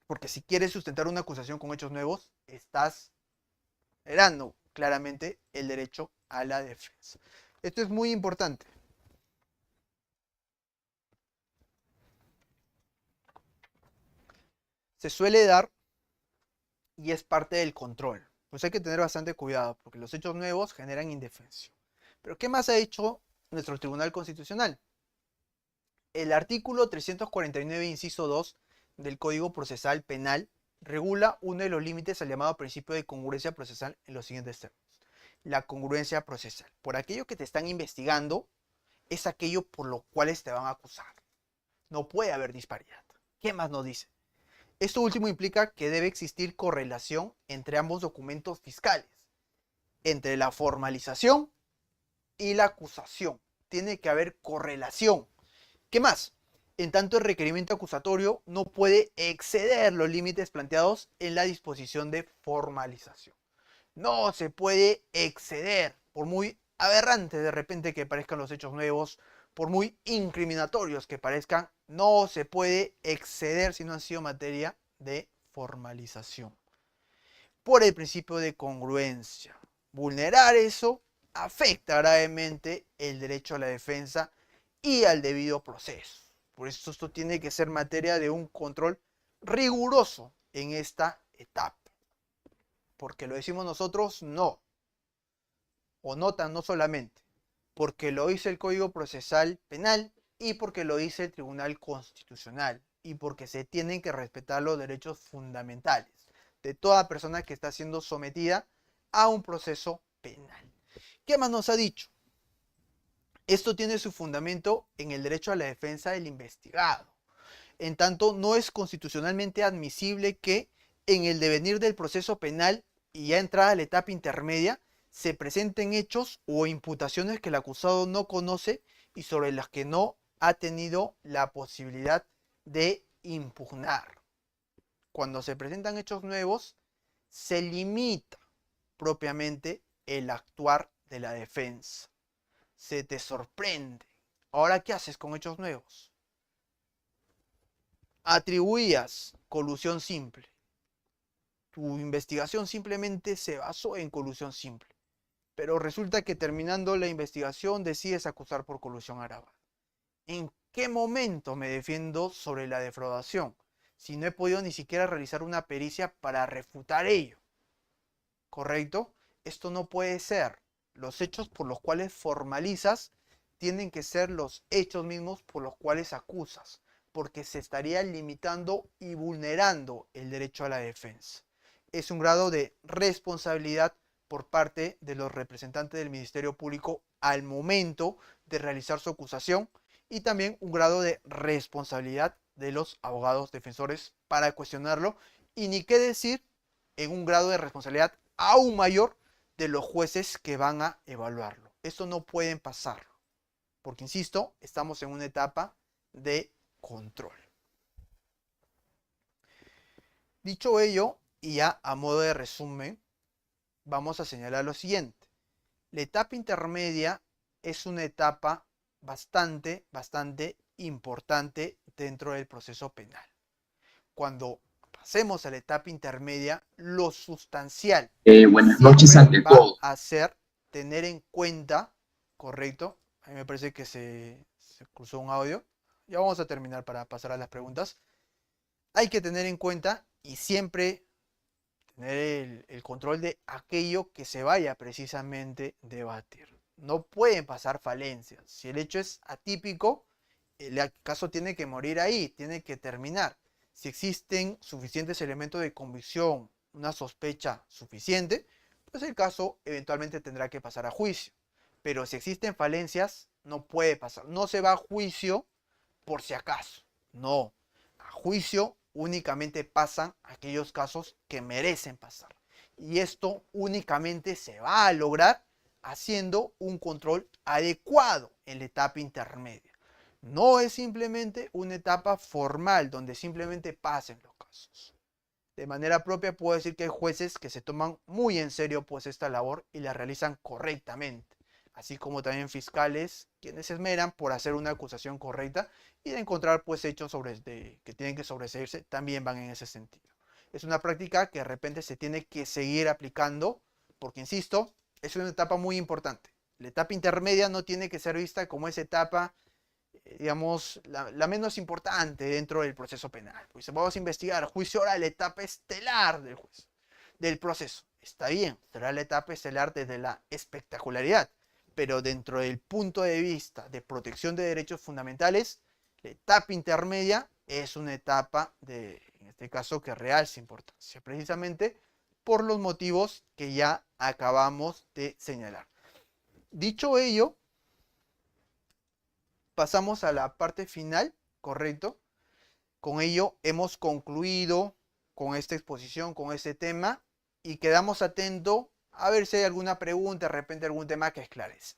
Porque si quieres sustentar una acusación con hechos nuevos, estás erando claramente el derecho a la defensa. Esto es muy importante. Se suele dar y es parte del control. Pues hay que tener bastante cuidado porque los hechos nuevos generan indefensión. Pero ¿qué más ha hecho nuestro Tribunal Constitucional? El artículo 349, inciso 2 del Código Procesal Penal regula uno de los límites al llamado principio de congruencia procesal en los siguientes términos. La congruencia procesal. Por aquello que te están investigando, es aquello por lo cual te van a acusar. No puede haber disparidad. ¿Qué más nos dice? Esto último implica que debe existir correlación entre ambos documentos fiscales, entre la formalización y la acusación. Tiene que haber correlación. ¿Qué más? En tanto, el requerimiento acusatorio no puede exceder los límites planteados en la disposición de formalización. No se puede exceder, por muy aberrante de repente que parezcan los hechos nuevos, por muy incriminatorios que parezcan, no se puede exceder si no han sido materia de formalización. Por el principio de congruencia. Vulnerar eso afecta gravemente el derecho a la defensa y al debido proceso. Por eso esto tiene que ser materia de un control riguroso en esta etapa. Porque lo decimos nosotros, no. O notan, no solamente. Porque lo dice el Código Procesal Penal y porque lo dice el Tribunal Constitucional. Y porque se tienen que respetar los derechos fundamentales de toda persona que está siendo sometida a un proceso penal. ¿Qué más nos ha dicho? Esto tiene su fundamento en el derecho a la defensa del investigado. En tanto, no es constitucionalmente admisible que en el devenir del proceso penal y ya entrada a la etapa intermedia, se presenten hechos o imputaciones que el acusado no conoce y sobre las que no ha tenido la posibilidad de impugnar. Cuando se presentan hechos nuevos, se limita propiamente el actuar de la defensa. Se te sorprende. Ahora, ¿qué haces con hechos nuevos? Atribuías colusión simple. Tu investigación simplemente se basó en colusión simple. Pero resulta que terminando la investigación decides acusar por colusión agravada. ¿En qué momento me defiendo sobre la defraudación? Si no he podido ni siquiera realizar una pericia para refutar ello. ¿Correcto? Esto no puede ser. Los hechos por los cuales formalizas tienen que ser los hechos mismos por los cuales acusas, porque se estaría limitando y vulnerando el derecho a la defensa. Es un grado de responsabilidad por parte de los representantes del Ministerio Público al momento de realizar su acusación y también un grado de responsabilidad de los abogados defensores para cuestionarlo y ni qué decir en un grado de responsabilidad aún mayor de los jueces que van a evaluarlo. Esto no pueden pasarlo, porque insisto, estamos en una etapa de control. Dicho ello, y ya a modo de resumen, vamos a señalar lo siguiente. La etapa intermedia es una etapa bastante importante dentro del proceso penal. Cuando pasemos a la etapa intermedia, lo sustancial Buenas noches siempre ante va todo. a ser tener en cuenta, ¿correcto? A mí me parece que se cruzó un audio. Ya vamos a terminar para pasar a las preguntas. hay que tener en cuenta y siempre tener el control de aquello que se vaya precisamente a debatir. No pueden pasar falencias. Si el hecho es atípico, el caso tiene que morir ahí, tiene que terminar. Si existen suficientes elementos de convicción, una sospecha suficiente, pues el caso eventualmente tendrá que pasar a juicio. Pero si existen falencias, no puede pasar. No se va a juicio por si acaso. No. A juicio únicamente pasan aquellos casos que merecen pasar. Y esto únicamente se va a lograr haciendo un control adecuado en la etapa intermedia. No es simplemente una etapa formal donde simplemente pasen los casos. De manera propia puedo decir que hay jueces que se toman muy en serio pues esta labor y la realizan correctamente, así como también fiscales quienes se esmeran por hacer una acusación correcta y de encontrar pues hechos que tienen que sobreseírse también van en ese sentido. Es una práctica que de repente se tiene que seguir aplicando porque, insisto, es una etapa muy importante. La etapa intermedia no tiene que ser vista como esa etapa digamos, la menos importante dentro del proceso penal. Pues vamos a investigar, juicio oral, la etapa estelar del juicio, del proceso. Está bien, será la etapa estelar desde la espectacularidad, pero dentro del punto de vista de protección de derechos fundamentales, la etapa intermedia es una etapa en este caso, que realza importancia, precisamente por los motivos que ya acabamos de señalar. Dicho ello, pasamos a la parte final, ¿correcto? Con ello hemos concluido con esta exposición, con este tema, y quedamos atentos a ver si hay alguna pregunta, de repente algún tema que esclarece.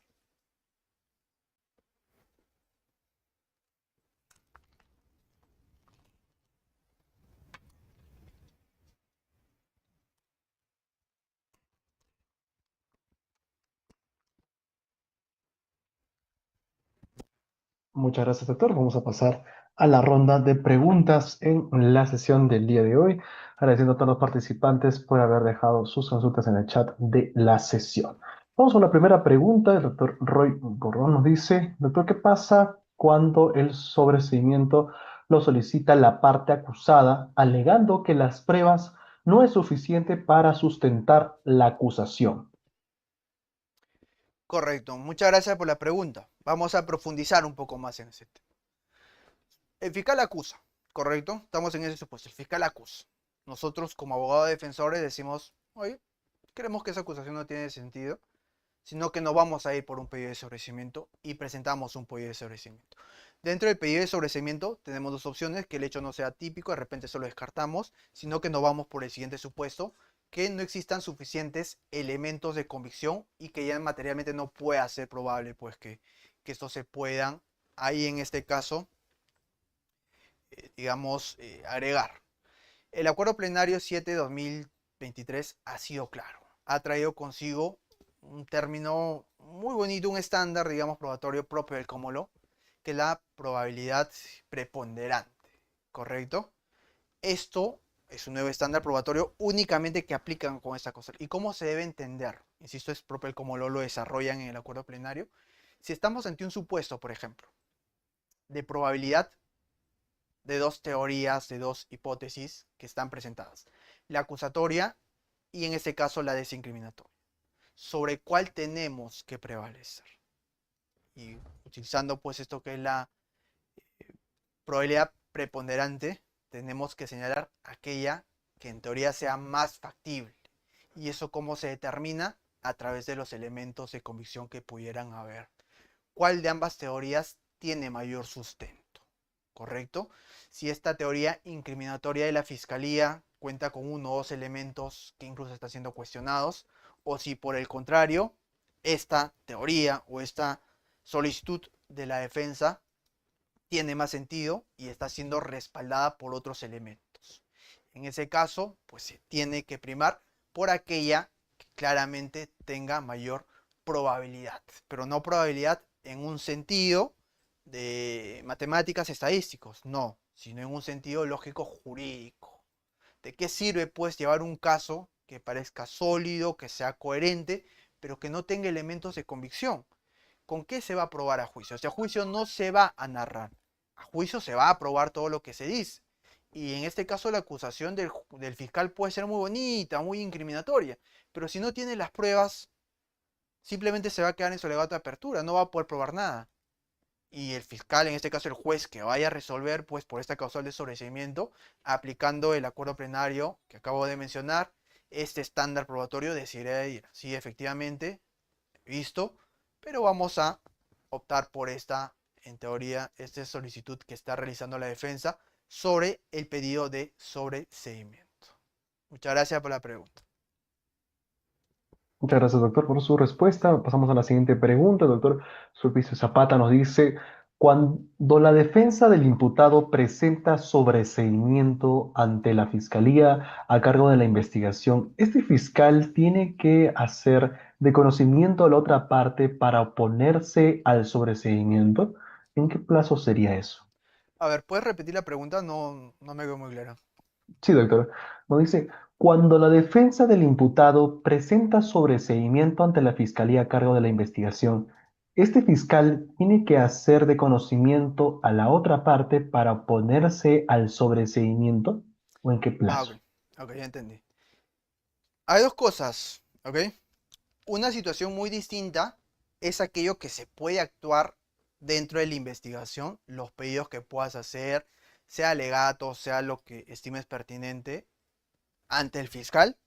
Muchas gracias, doctor. Vamos a pasar a la ronda de preguntas en la sesión del día de hoy, agradeciendo a todos los participantes por haber dejado sus consultas en el chat de la sesión. Vamos con la primera pregunta. El doctor Roy Gordón nos dice, doctor, ¿qué pasa cuando el sobreseimiento lo solicita la parte acusada, alegando que las pruebas no es suficiente para sustentar la acusación? Correcto, muchas gracias por la pregunta. Vamos a profundizar un poco más en ese tema. El fiscal acusa, ¿correcto? Estamos en ese supuesto. El fiscal acusa. Nosotros como abogados defensores decimos, oye, creemos que esa acusación no tiene sentido, sino que no vamos a ir por un pedido de sobreseimiento y presentamos un pedido de sobreseimiento. Dentro del pedido de sobreseimiento tenemos dos opciones, que el hecho no sea típico, de repente solo descartamos, sino que nos vamos por el siguiente supuesto, que no existan suficientes elementos de convicción y que ya materialmente no pueda ser probable pues que estos se puedan, ahí en este caso, digamos, agregar. El acuerdo plenario 7/2023 ha sido claro, ha traído consigo un término muy bonito, un estándar, digamos, probatorio propio del Comolo, que es la probabilidad preponderante, ¿correcto? Esto es un nuevo estándar probatorio únicamente que aplican con esta cosa. ¿Y cómo se debe entender? Insisto, es propio el Comolo, lo desarrollan en el acuerdo plenario. Si estamos ante un supuesto, por ejemplo, de probabilidad de dos teorías, de dos hipótesis que están presentadas, la acusatoria y en este caso la desincriminatoria, sobre cuál tenemos que prevalecer. Y utilizando pues esto que es la probabilidad preponderante, tenemos que señalar aquella que en teoría sea más factible. ¿Y eso cómo se determina? A través de los elementos de convicción que pudieran haber. ¿Cuál de ambas teorías tiene mayor sustento? ¿Correcto? Si esta teoría incriminatoria de la fiscalía cuenta con uno o dos elementos que incluso están siendo cuestionados, o si por el contrario, esta teoría o esta solicitud de la defensa tiene más sentido y está siendo respaldada por otros elementos. En ese caso, pues se tiene que primar por aquella que claramente tenga mayor probabilidad, pero no probabilidad en un sentido de matemáticas estadísticos, no, sino en un sentido lógico jurídico. ¿De qué sirve pues llevar un caso que parezca sólido, que sea coherente, pero que no tenga elementos de convicción? ¿Con qué se va a probar a juicio? O sea, a juicio no se va a narrar, a juicio se va a probar todo lo que se dice. Y en este caso la acusación del fiscal puede ser muy bonita, muy incriminatoria, pero si no tiene las pruebas, simplemente se va a quedar en su alegato de apertura, no va a poder probar nada. Y el fiscal, en este caso el juez que vaya a resolver, pues por esta causal de sobreseimiento, aplicando el acuerdo plenario que acabo de mencionar, este estándar probatorio decidirá ir, sí, efectivamente, visto, pero vamos a optar por esta, en teoría, esta solicitud que está realizando la defensa sobre el pedido de sobreseimiento. Muchas gracias por la pregunta. Muchas gracias, doctor, por su respuesta. Pasamos a la siguiente pregunta. El doctor Sulpicio Zapata nos dice, cuando la defensa del imputado presenta sobreseimiento ante la fiscalía a cargo de la investigación, ¿este fiscal tiene que hacer de conocimiento a la otra parte para oponerse al sobreseimiento? ¿En qué plazo sería eso? A ver, ¿puedes repetir la pregunta? No, no me veo muy clara. Sí, doctor. Nos dice, cuando la defensa del imputado presenta sobreseimiento ante la fiscalía a cargo de la investigación, este fiscal tiene que hacer de conocimiento a la otra parte para oponerse al sobreseimiento, ¿o en qué Ah, ok. plazo? Ok, ya entendí. Hay dos cosas, ¿ok? Una situación muy distinta es aquello que se puede actuar dentro de la investigación, los pedidos que puedas hacer, sea alegato, sea lo que estimes pertinente ante el fiscal,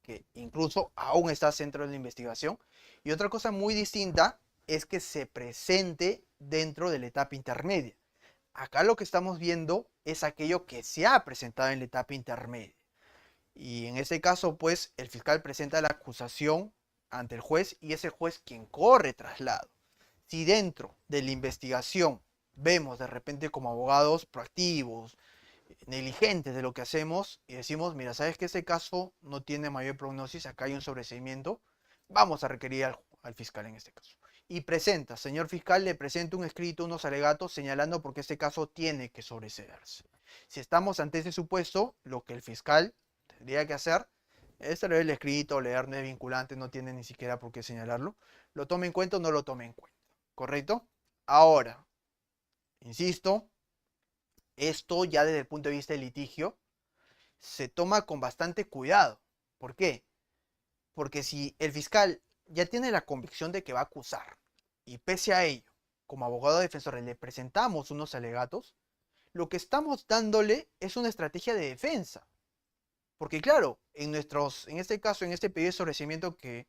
que incluso aún estás dentro de la investigación. Y otra cosa muy distinta es que se presente dentro de la etapa intermedia. Acá lo que estamos viendo es aquello que se ha presentado en la etapa intermedia. Y en este caso, pues, el fiscal presenta la acusación ante el juez y es el juez quien corre traslado. Si dentro de la investigación vemos de repente como abogados proactivos, negligentes de lo que hacemos y decimos, mira, sabes que este caso no tiene mayor prognosis, acá hay un sobreseimiento, vamos a requerir al fiscal en este caso. Y presenta, señor fiscal, le presento un escrito, unos alegatos señalando por qué este caso tiene que sobreseerse. Si estamos ante ese supuesto, lo que el fiscal tendría que hacer es leer el escrito, leer, no es vinculante, no tiene ni siquiera por qué señalarlo. Lo tome en cuenta o no lo tome en cuenta. ¿Correcto? Ahora, insisto, esto ya desde el punto de vista del litigio se toma con bastante cuidado. ¿Por qué? Porque si el fiscal ya tiene la convicción de que va a acusar y pese a ello, como abogado defensor le presentamos unos alegatos, lo que estamos dándole es una estrategia de defensa. Porque claro, en este caso, en este pedido de sobreseimiento que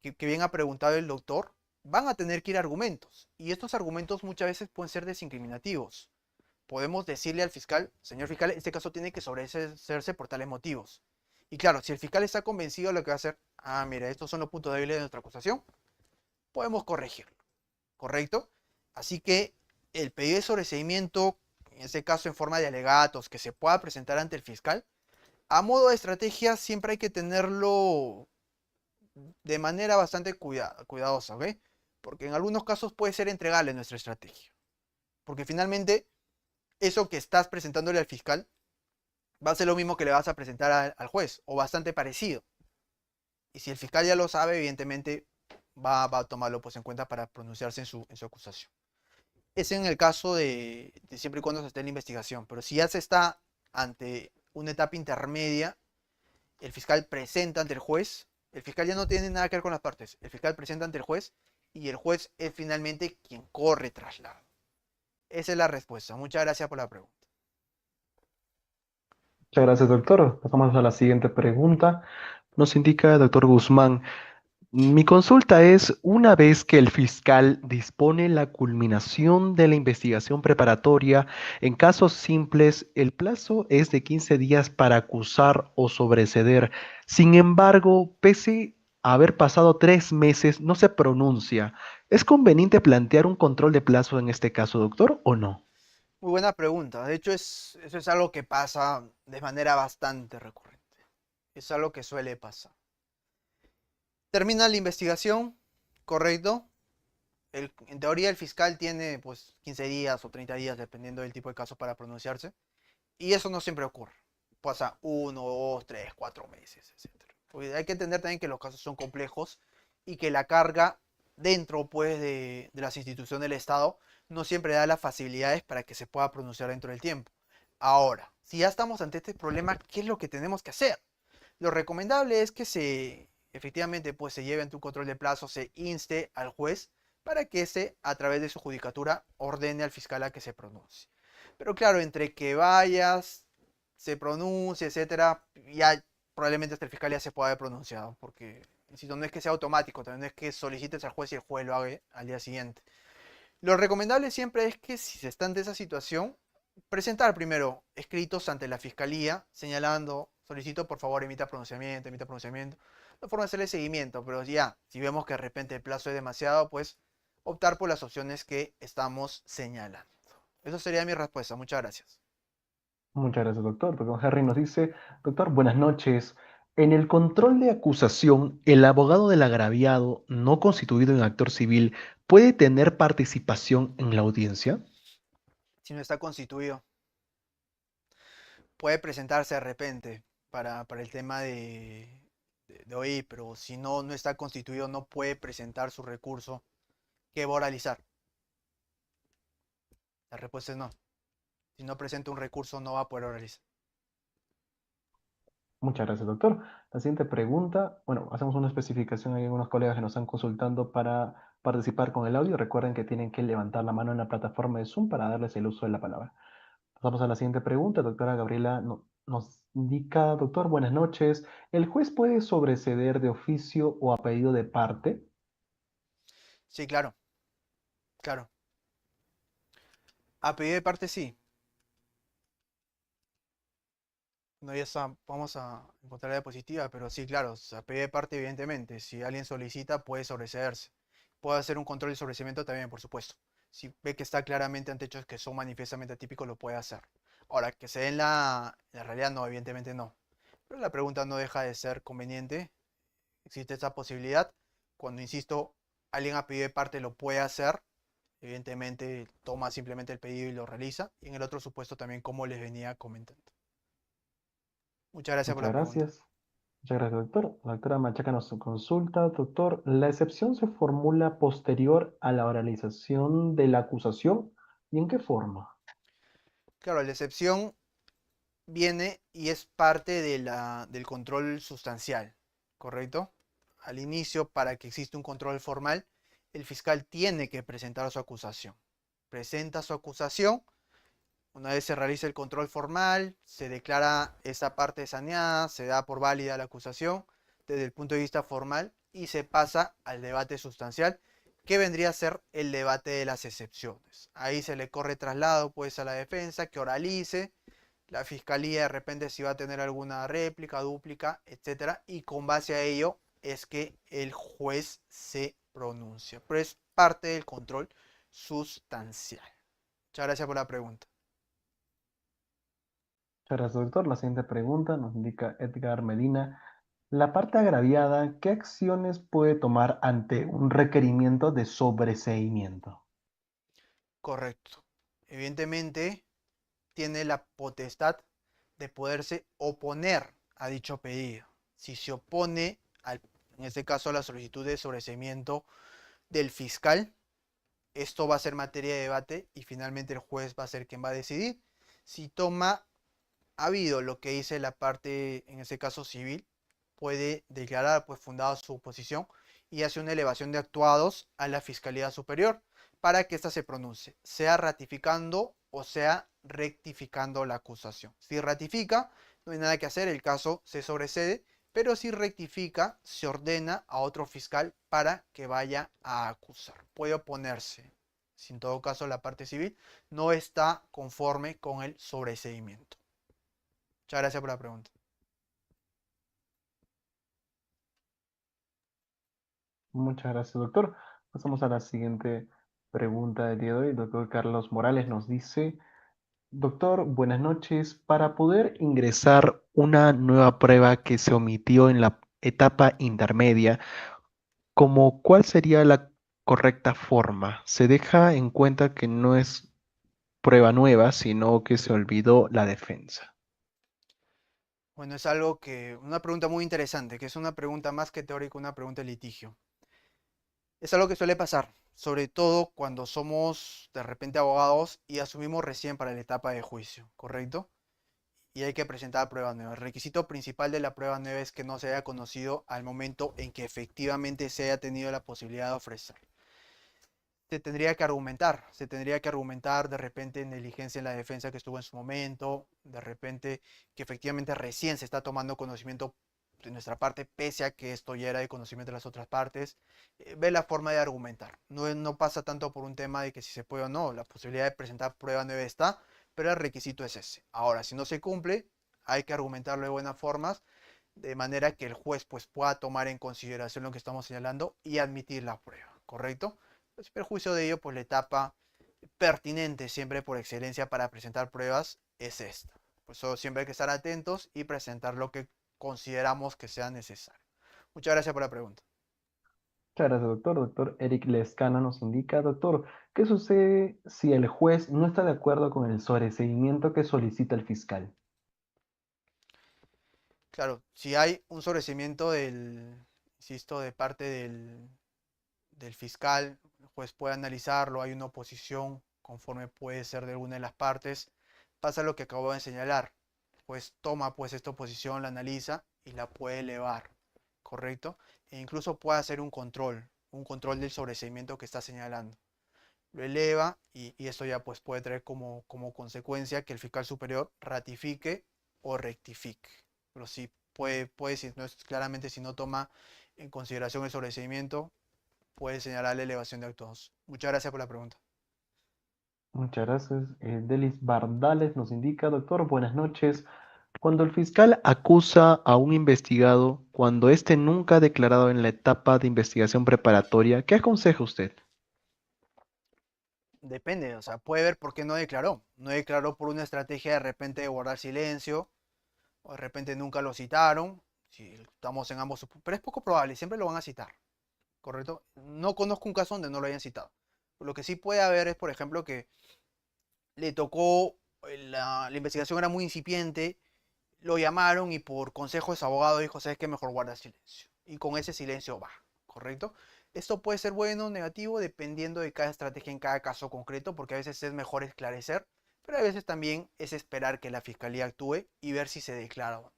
bien ha preguntado el doctor, van a tener que ir argumentos. Y estos argumentos muchas veces pueden ser desincriminativos. Podemos decirle al fiscal, señor fiscal, este caso tiene que sobreseerse por tales motivos. Y claro, si el fiscal está convencido de lo que va a hacer, ah, mira, estos son los puntos débiles de nuestra acusación, podemos corregirlo, ¿correcto? Así que el pedido de sobreseimiento, en este caso en forma de alegatos, que se pueda presentar ante el fiscal, a modo de estrategia siempre hay que tenerlo de manera bastante cuidadosa, ¿ok? Porque en algunos casos puede ser entregarle nuestra estrategia. Porque finalmente, eso que estás presentándole al fiscal va a ser lo mismo que le vas a presentar al juez, o bastante parecido. Y si el fiscal ya lo sabe, evidentemente va a tomarlo pues, en cuenta para pronunciarse en su acusación. Es en el caso de siempre y cuando se esté en la investigación. Pero si ya se está ante una etapa intermedia, el fiscal presenta ante el juez, el fiscal ya no tiene nada que ver con las partes, el fiscal presenta ante el juez y el juez es finalmente quien corre traslado. Esa es la respuesta. Muchas gracias por la pregunta. Muchas gracias, doctor. Pasamos a la siguiente pregunta. Nos indica el doctor Guzmán. Mi consulta es, una vez que el fiscal dispone la culminación de la investigación preparatoria, en casos simples, el plazo es de 15 días para acusar o sobreseer. Sin embargo, pese a haber pasado 3 meses, no se pronuncia. ¿Es conveniente plantear un control de plazo en este caso, doctor, o no? Muy buena pregunta. De hecho, eso es algo que pasa de manera bastante recurrente. Es algo que suele pasar. Termina la investigación, correcto. En teoría el fiscal tiene pues 15 días o 30 días, dependiendo del tipo de caso, para pronunciarse. Y eso no siempre ocurre. Pasa 1, 2, 3, 4 meses, etc. Porque hay que entender también que los casos son complejos y que la carga dentro pues, de las instituciones del Estado no siempre da las facilidades para que se pueda pronunciar dentro del tiempo. Ahora, si ya estamos ante este problema, ¿qué es lo que tenemos que hacer? Lo recomendable es que efectivamente, pues se lleve ante un control de plazo, se inste al juez para que se, a través de su judicatura, ordene al fiscal a que se pronuncie. Pero claro, entre que vayas, se pronuncie, etcétera, ya probablemente hasta el fiscal ya se pueda haber pronunciado, porque, insisto, no es que sea automático, también no es que solicites al juez y el juez lo haga al día siguiente. Lo recomendable siempre es que si se está ante esa situación, presentar primero escritos ante la fiscalía señalando, solicito por favor emita pronunciamiento, de forma de hacerle seguimiento, pero ya, si vemos que de repente el plazo es demasiado, pues optar por las opciones que estamos señalando. Eso sería mi respuesta, muchas gracias. Muchas gracias, doctor. Doctor Henry nos dice, doctor, buenas noches. En el control de acusación, el abogado del agraviado, no constituido en actor civil, ¿puede tener participación en la audiencia? Si no está constituido, puede presentarse de repente para el tema de hoy, pero si no está constituido, no puede presentar su recurso que va a oralizar. La respuesta es no. Si no presenta un recurso, no va a poder oralizar. Muchas gracias, doctor. La siguiente pregunta, bueno, hacemos una especificación. Hay algunos colegas que nos están consultando para participar con el audio. Recuerden que tienen que levantar la mano en la plataforma de Zoom para darles el uso de la palabra. Pasamos a la siguiente pregunta. Doctora Gabriela nos indica, doctor, buenas noches. ¿El juez puede sobreceder de oficio o a pedido de parte? Sí, claro, claro. A pedido de parte sí. No ya vamos a encontrar la diapositiva, pero sí, claro, a pedido de parte evidentemente. Si alguien solicita, puede sobrecederse. Puede hacer un control de sobrecimiento también, por supuesto. Si ve que está claramente ante hechos que son manifiestamente atípicos, lo puede hacer. Ahora, que se dé en la realidad, no, evidentemente no. Pero la pregunta no deja de ser conveniente. Existe esa posibilidad. Cuando, insisto, alguien a pedido de parte lo puede hacer, evidentemente toma simplemente el pedido y lo realiza. Y en el otro supuesto también, como les venía comentando. Muchas gracias por Muchas la pregunta. gracias. Muchas gracias, doctor. La doctora Machaca nos consulta, doctor, ¿la excepción se formula posterior a la oralización de la acusación? ¿Y en qué forma? Claro, la excepción viene y es parte del control sustancial, ¿correcto? Al inicio, para que exista un control formal, el fiscal tiene que presentar su acusación. Presenta su acusación, una vez se realiza el control formal, se declara esa parte saneada, se da por válida la acusación desde el punto de vista formal y se pasa al debate sustancial, que vendría a ser el debate de las excepciones. Ahí se le corre traslado pues a la defensa que oralice, la fiscalía de repente si va a tener alguna réplica, dúplica, etcétera, y con base a ello es que el juez se pronuncia. Pero es parte del control sustancial. Muchas gracias por la pregunta. Muchas gracias, doctor. La siguiente pregunta nos indica Edgar Medina. La parte agraviada, ¿qué acciones puede tomar ante un requerimiento de sobreseimiento? Correcto. Evidentemente tiene la potestad de poderse oponer a dicho pedido. Si se opone, en este caso, a la solicitud de sobreseimiento del fiscal, esto va a ser materia de debate y finalmente el juez va a ser quien va a decidir si toma ha habido lo que dice la parte, en este caso civil, puede declarar pues fundada su oposición y hace una elevación de actuados a la Fiscalía Superior para que ésta se pronuncie, sea ratificando o sea rectificando la acusación. Si ratifica, no hay nada que hacer, el caso se sobresede, pero si rectifica, se ordena a otro fiscal para que vaya a acusar. Puede oponerse. Si en todo caso la parte civil no está conforme con el sobreseimiento. Muchas gracias por la pregunta. Muchas gracias, doctor. Pasamos a la siguiente pregunta del día de hoy. El doctor Carlos Morales nos dice, doctor, buenas noches. Para poder ingresar una nueva prueba que se omitió en la etapa intermedia, ¿cómo cuál sería la correcta forma? ¿Se deja en cuenta que no es prueba nueva, sino que se olvidó la defensa? Bueno, es algo que, una pregunta muy interesante, que es una pregunta más que teórica, una pregunta de litigio. Es algo que suele pasar. sobre todo cuando somos de repente abogados y asumimos recién para la etapa de juicio, ¿correcto? Y hay que presentar pruebas nuevas. El requisito principal de la prueba nueva es que no se haya conocido al momento en que efectivamente se haya tenido la posibilidad de ofrecer. Se tendría que argumentar de repente negligencia en la defensa que estuvo en su momento, de repente que efectivamente recién se está tomando conocimiento de nuestra parte, pese a que esto ya era de conocimiento de las otras partes. Ve la forma de argumentar. No pasa tanto por un tema de que si se puede o no, la posibilidad de presentar prueba nueva está, pero el requisito es ese. Ahora, si no se cumple, hay que argumentarlo de buenas formas, de manera que el juez pues, pueda tomar en consideración lo que estamos señalando y admitir la prueba, ¿correcto? Sin perjuicio de ello, pues la etapa pertinente siempre por excelencia para presentar pruebas es esta. Por eso siempre hay que estar atentos y presentar lo que consideramos que sea necesario. Muchas gracias por la pregunta. Muchas gracias, doctor. Doctor Eric Lescano nos indica, doctor, ¿qué sucede si el juez no está de acuerdo con el sobreseimiento que solicita el fiscal? Claro, si hay un sobreseimiento insisto, de parte del fiscal, el juez puede analizarlo, hay una oposición conforme puede ser de alguna de las partes, pasa lo que acabo de señalar. El juez toma pues esta oposición, la analiza y la puede elevar, ¿correcto? E incluso puede hacer un control del sobreseimiento que está señalando. Lo eleva y esto ya pues puede traer como consecuencia que el fiscal superior ratifique o rectifique. Pero sí puede si no es claramente si no toma en consideración el sobreseimiento, puede señalar la elevación de actos. Muchas gracias por la pregunta. Muchas gracias. Delis Bardales nos indica, doctor, buenas noches. Cuando el fiscal acusa a un investigado, cuando éste nunca ha declarado en la etapa de investigación preparatoria, ¿qué aconseja usted? Depende, o sea, puede ver por qué no declaró. No declaró por una estrategia de repente de guardar silencio, o de repente nunca lo citaron. Si estamos en ambos, pero es poco probable, siempre lo van a citar, ¿correcto? No conozco un caso donde no lo hayan citado. Lo que sí puede haber es, por ejemplo, que le tocó, la investigación era muy incipiente, lo llamaron y por consejo de su abogado dijo, ¿sabes qué? Mejor guarda silencio. Y con ese silencio va, ¿correcto? Esto puede ser bueno o negativo dependiendo de cada estrategia en cada caso concreto, porque a veces es mejor esclarecer, pero a veces también es esperar que la fiscalía actúe y ver si se declara o no.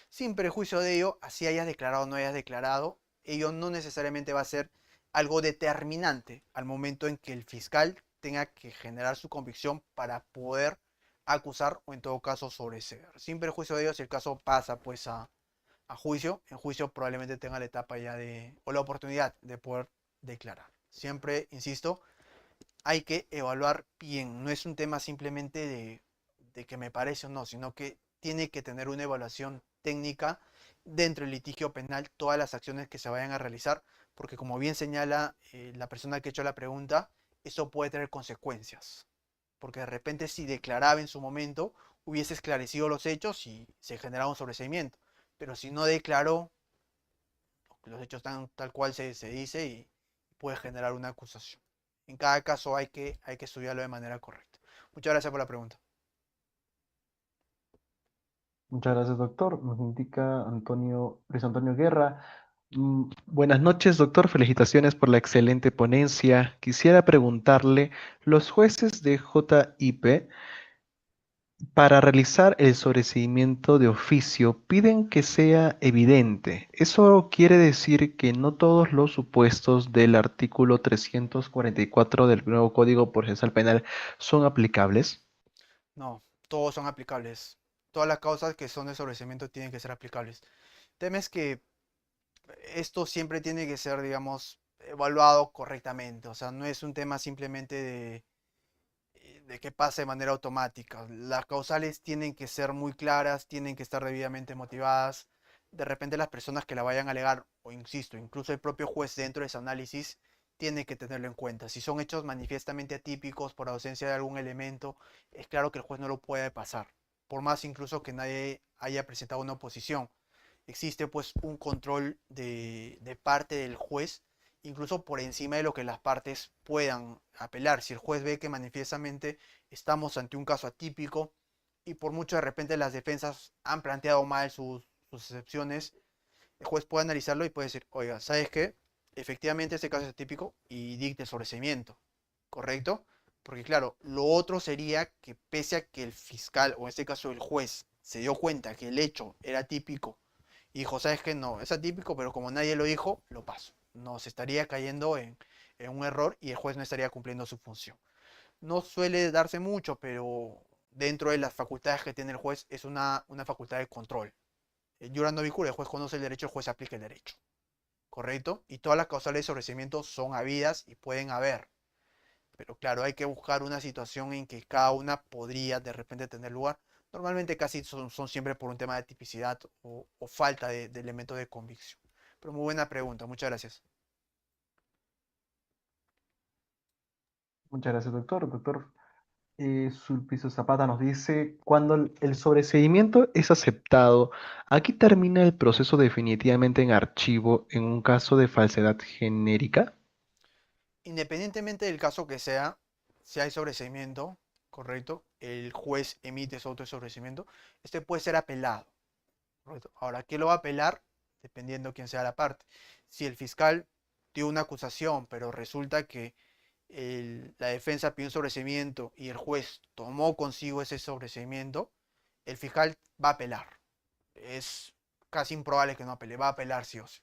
Sin prejuicio de ello, así hayas declarado o no hayas declarado, ello no necesariamente va a ser algo determinante al momento en que el fiscal tenga que generar su convicción para poder acusar o en todo caso sobreseer. Sin perjuicio de ello, si el caso pasa pues a juicio, en juicio probablemente tenga la etapa ya o la oportunidad de poder declarar. Siempre, insisto, hay que evaluar bien. No es un tema simplemente de que me parece o no, sino que tiene que tener una evaluación técnica dentro del litigio penal, todas las acciones que se vayan a realizar, porque como bien señala la persona que ha hecho la pregunta, eso puede tener consecuencias. Porque de repente si declaraba en su momento, hubiese esclarecido los hechos y se generaba un sobreseimiento. Pero si no declaró, los hechos están tal cual se dice y puede generar una acusación. En cada caso hay que estudiarlo de manera correcta. Muchas gracias por la pregunta. Muchas gracias, doctor. Nos indica Antonio, Luis Antonio Guerra. Buenas noches, doctor. Felicitaciones por la excelente ponencia. Quisiera preguntarle, los jueces de JIP para realizar el sobreseimiento de oficio piden que sea evidente. Eso quiere decir que no todos los supuestos del artículo 344 del nuevo Código Procesal Penal son aplicables. No, todos son aplicables. Todas las causas que son de sobreseimiento tienen que ser aplicables. El tema es que esto siempre tiene que ser, digamos, evaluado correctamente. O sea, no es un tema simplemente de que pase de manera automática. Las causales tienen que ser muy claras, tienen que estar debidamente motivadas. De repente las personas que la vayan a alegar, o insisto, incluso el propio juez dentro de ese análisis, tiene que tenerlo en cuenta. Si son hechos manifiestamente atípicos por ausencia de algún elemento, es claro que el juez no lo puede pasar. Por más incluso que nadie haya presentado una oposición. Existe pues un control de parte del juez incluso por encima de lo que las partes puedan apelar. Si el juez ve que manifiestamente estamos ante un caso atípico y por mucho de repente las defensas han planteado mal sus excepciones, el juez puede analizarlo y puede decir, oiga, ¿sabes qué? efectivamente este caso es atípico y dicte sobreseimiento, ¿correcto? Porque claro, lo otro sería que pese a que el fiscal, o en este caso el juez, se dio cuenta que el hecho era típico y dijo, ¿sabes qué? No, es atípico, pero como nadie lo dijo, lo paso. Nos estaría cayendo en un error y el juez no estaría cumpliendo su función. No suele darse mucho, pero dentro de las facultades que tiene el juez es una facultad de control. Jurando no vicura, el juez conoce el derecho, el juez aplica el derecho. ¿Correcto? Y todas las causales de sobreseimiento son habidas y pueden haber. Pero claro, hay que buscar una situación en que cada una podría de repente tener lugar. Normalmente casi son siempre por un tema de tipicidad o falta de elementos de convicción. Pero muy buena pregunta, muchas gracias. Muchas gracias, doctor. Doctor Sulpicio Zapata nos dice, cuando el sobreseimiento es aceptado, aquí termina el proceso definitivamente en archivo en un caso de falsedad genérica. Independientemente del caso que sea, si hay sobreseimiento, correcto, el juez emite su auto de sobreseimiento, este puede ser apelado. Correcto. Ahora, ¿qué lo va a apelar? Dependiendo quién sea la parte. Si el fiscal dio una acusación, pero resulta que la defensa pidió un sobreseimiento y el juez tomó consigo ese sobreseimiento, el fiscal va a apelar. Es casi improbable que no apele, va a apelar sí o sí.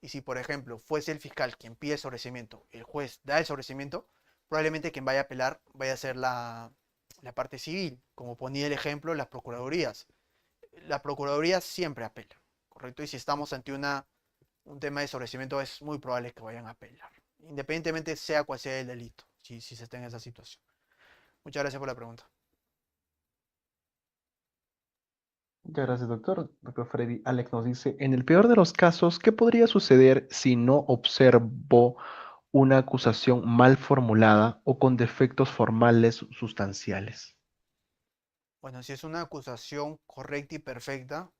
Y si, por ejemplo, fuese el fiscal quien pide sobreseimiento, el juez da el sobreseimiento, probablemente quien vaya a apelar vaya a ser la parte civil, como ponía el ejemplo, las procuradurías. La procuraduría siempre apela, ¿correcto? Y si estamos ante un tema de sobreseimiento, es muy probable que vayan a apelar, independientemente sea cual sea el delito, si se está en esa situación. Muchas gracias por la pregunta. Muchas gracias, doctor. Doctor Freddy Alex nos dice, en el peor de los casos, ¿qué podría suceder si no observo una acusación mal formulada o con defectos formales sustanciales? Bueno, si es una acusación correcta y perfecta,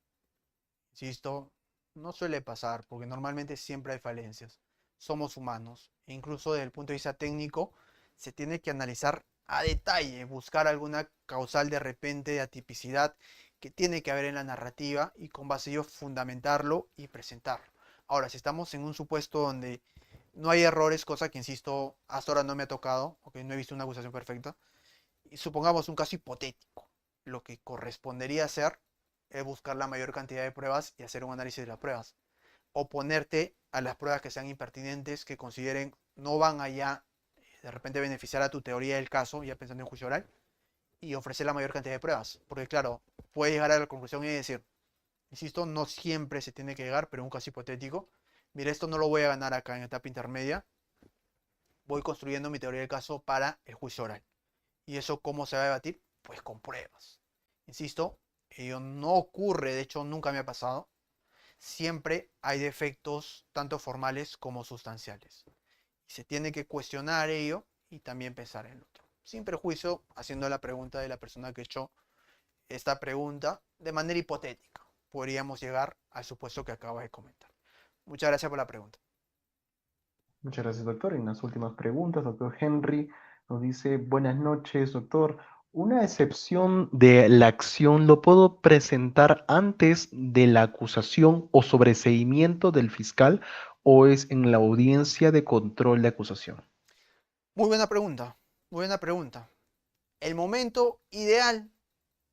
insisto, no suele pasar, porque normalmente siempre hay falencias. Somos humanos, e incluso desde el punto de vista técnico, se tiene que analizar a detalle, buscar alguna causal de repente de atipicidad que tiene que haber en la narrativa y con base a ello fundamentarlo y presentarlo. Ahora, si estamos en un supuesto donde no hay errores, cosa que insisto, hasta ahora no me ha tocado, porque no he visto una acusación perfecta, y supongamos un caso hipotético, lo que correspondería hacer es buscar la mayor cantidad de pruebas y hacer un análisis de las pruebas. Oponerte a las pruebas que sean impertinentes, que consideren no van allá, de repente beneficiar a tu teoría del caso, ya pensando en juicio oral, y ofrecer la mayor cantidad de pruebas. Porque claro, puedes llegar a la conclusión y decir, insisto, no siempre se tiene que llegar, pero en un caso hipotético, mira, esto no lo voy a ganar acá en etapa intermedia, voy construyendo mi teoría del caso para el juicio oral. ¿Y eso cómo se va a debatir? Pues con pruebas. Insisto, ello no ocurre, de hecho nunca me ha pasado. Siempre hay defectos tanto formales como sustanciales. Y se tiene que cuestionar ello y también pensar en otro. Sin prejuicio, haciendo la pregunta de la persona que echó esta pregunta, de manera hipotética, podríamos llegar al supuesto que acaba de comentar. Muchas gracias por la pregunta. Muchas gracias, doctor. Y unas últimas preguntas, doctor Henry nos dice, buenas noches, doctor. ¿Una excepción de la acción lo puedo presentar antes de la acusación o sobreseimiento del fiscal o es en la audiencia de control de acusación? Muy buena pregunta, muy buena pregunta. El momento ideal,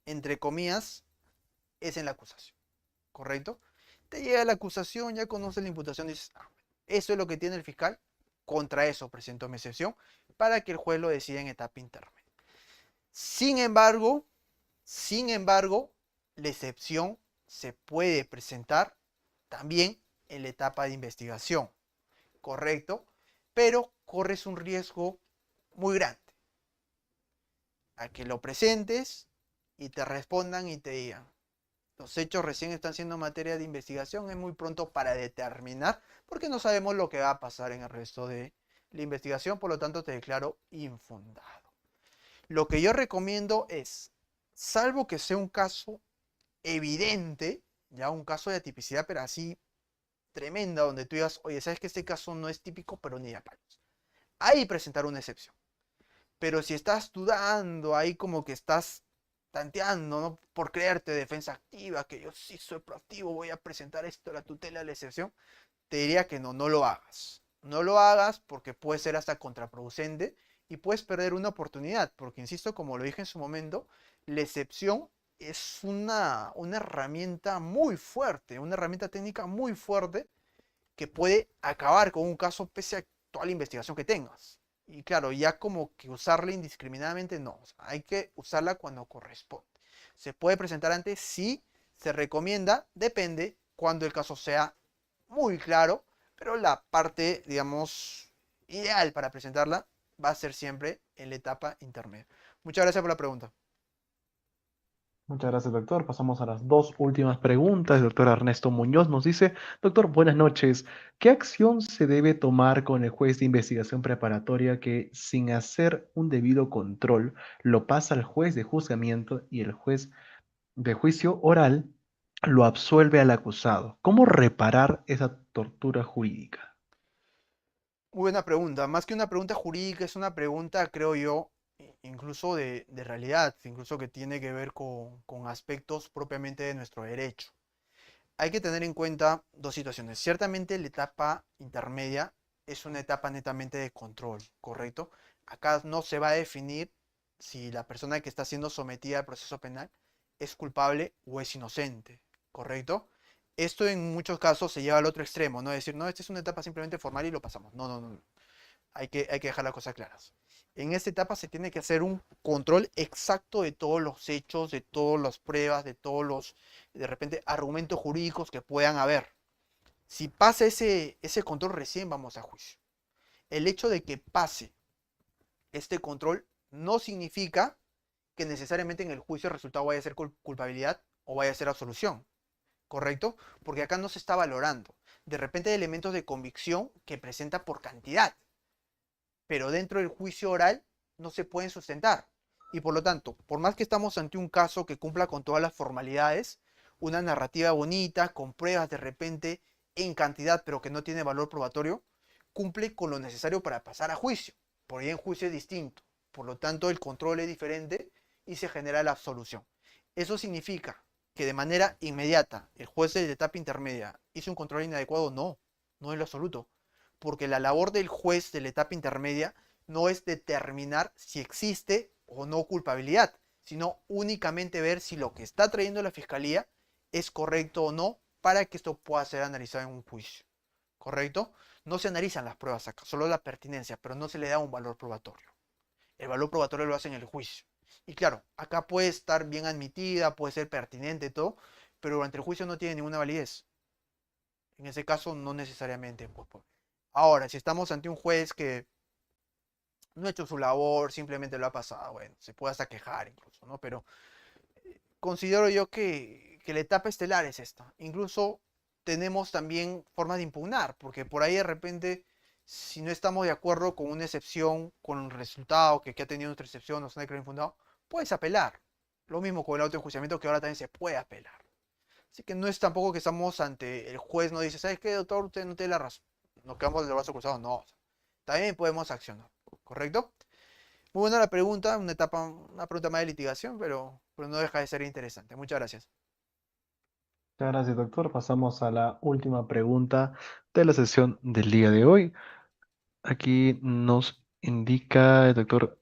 entre comillas, es en la acusación, ¿correcto? Te llega la acusación, ya conoces la imputación, dices, ah, eso es lo que tiene el fiscal, contra eso presento mi excepción, para que el juez lo decida en etapa intermedia. Sin embargo, sin embargo, la excepción se puede presentar también en la etapa de investigación, ¿correcto? Pero corres un riesgo muy grande a que lo presentes y te respondan y te digan, los hechos recién están siendo materia de investigación, es muy pronto para determinar, porque no sabemos lo que va a pasar en el resto de la investigación, por lo tanto te declaro infundado. Lo que yo recomiendo es, salvo que sea un caso evidente, ya un caso de atipicidad, pero así tremenda, donde tú digas, oye, sabes que este caso no es típico, pero ni de palos. Ahí presentar una excepción. Pero si estás dudando, ahí como que estás tanteando, ¿no? Por creerte defensa activa, que yo sí soy proactivo, voy a presentar esto, la tutela de la excepción, te diría que no, no lo hagas. No lo hagas porque puede ser hasta contraproducente y puedes perder una oportunidad, porque insisto, como lo dije en su momento, la excepción es una herramienta muy fuerte, una herramienta técnica muy fuerte que puede acabar con un caso pese a toda la investigación que tengas. Y claro, ya como que usarla indiscriminadamente, no. O sea, hay que usarla cuando corresponde. ¿Se puede presentar antes? Sí. Se recomienda, depende, cuando el caso sea muy claro, pero la parte, digamos, ideal para presentarla va a ser siempre en la etapa intermedia. Muchas gracias por la pregunta. Muchas gracias, doctor. Pasamos a las dos últimas preguntas. El doctor Ernesto Muñoz nos dice, doctor, buenas noches. ¿Qué acción se debe tomar con el juez de investigación preparatoria que, sin hacer un debido control, lo pasa al juez de juzgamiento y el juez de juicio oral lo absuelve al acusado? ¿Cómo reparar esa tortura jurídica? Muy buena pregunta. Más que una pregunta jurídica, es una pregunta, creo yo, incluso de realidad, incluso que tiene que ver con aspectos propiamente de nuestro derecho. Hay que tener en cuenta dos situaciones. Ciertamente la etapa intermedia es una etapa netamente de control, ¿correcto? Acá no se va a definir si la persona que está siendo sometida al proceso penal es culpable o es inocente, ¿correcto? Esto en muchos casos se lleva al otro extremo, ¿no? Decir, no, esta es una etapa simplemente formal y lo pasamos. No, no, no. Hay que dejar las cosas claras. En esta etapa se tiene que hacer un control exacto de todos los hechos, de todas las pruebas, de todos los, de repente, argumentos jurídicos que puedan haber. Si pasa ese control, recién vamos a juicio. El hecho de que pase este control no significa que necesariamente en el juicio el resultado vaya a ser culpabilidad o vaya a ser absolución, ¿correcto? Porque acá no se está valorando. De repente hay elementos de convicción que presenta por cantidad, pero dentro del juicio oral no se pueden sustentar. Y por lo tanto, por más que estamos ante un caso que cumpla con todas las formalidades, una narrativa bonita, con pruebas de repente en cantidad, pero que no tiene valor probatorio, cumple con lo necesario para pasar a juicio. Por ahí en juicio es distinto. Por lo tanto, el control es diferente y se genera la absolución. Eso significa que de manera inmediata el juez de la etapa intermedia hizo un control inadecuado. No, no en lo absoluto, porque la labor del juez de la etapa intermedia no es determinar si existe o no culpabilidad, sino únicamente ver si lo que está trayendo la fiscalía es correcto o no para que esto pueda ser analizado en un juicio. ¿Correcto? No se analizan las pruebas acá, solo la pertinencia, pero no se le da un valor probatorio. El valor probatorio lo hace en el juicio. Y claro, acá puede estar bien admitida, puede ser pertinente, todo, pero durante el juicio no tiene ninguna validez. En ese caso, no necesariamente. Ahora, si estamos ante un juez que no ha hecho su labor, simplemente lo ha pasado, bueno, se puede hasta quejar incluso, ¿no? Pero considero yo que la etapa estelar es esta. Incluso tenemos también formas de impugnar, porque por ahí de repente, si no estamos de acuerdo con una excepción, con el resultado que ha tenido nuestra excepción, no se ha infundado, puedes apelar. Lo mismo con el autoenjuiciamiento, que ahora también se puede apelar. Así que no es tampoco que estamos ante el juez, no dice, ¿sabes qué, doctor? Usted no tiene la razón. Nos quedamos del brazo cruzado. No. También podemos accionar. ¿Correcto? Muy buena la pregunta, una pregunta más de litigación, pero no deja de ser interesante. Muchas gracias. Muchas gracias, doctor. Pasamos a la última pregunta de la sesión del día de hoy. Aquí nos indica el doctor.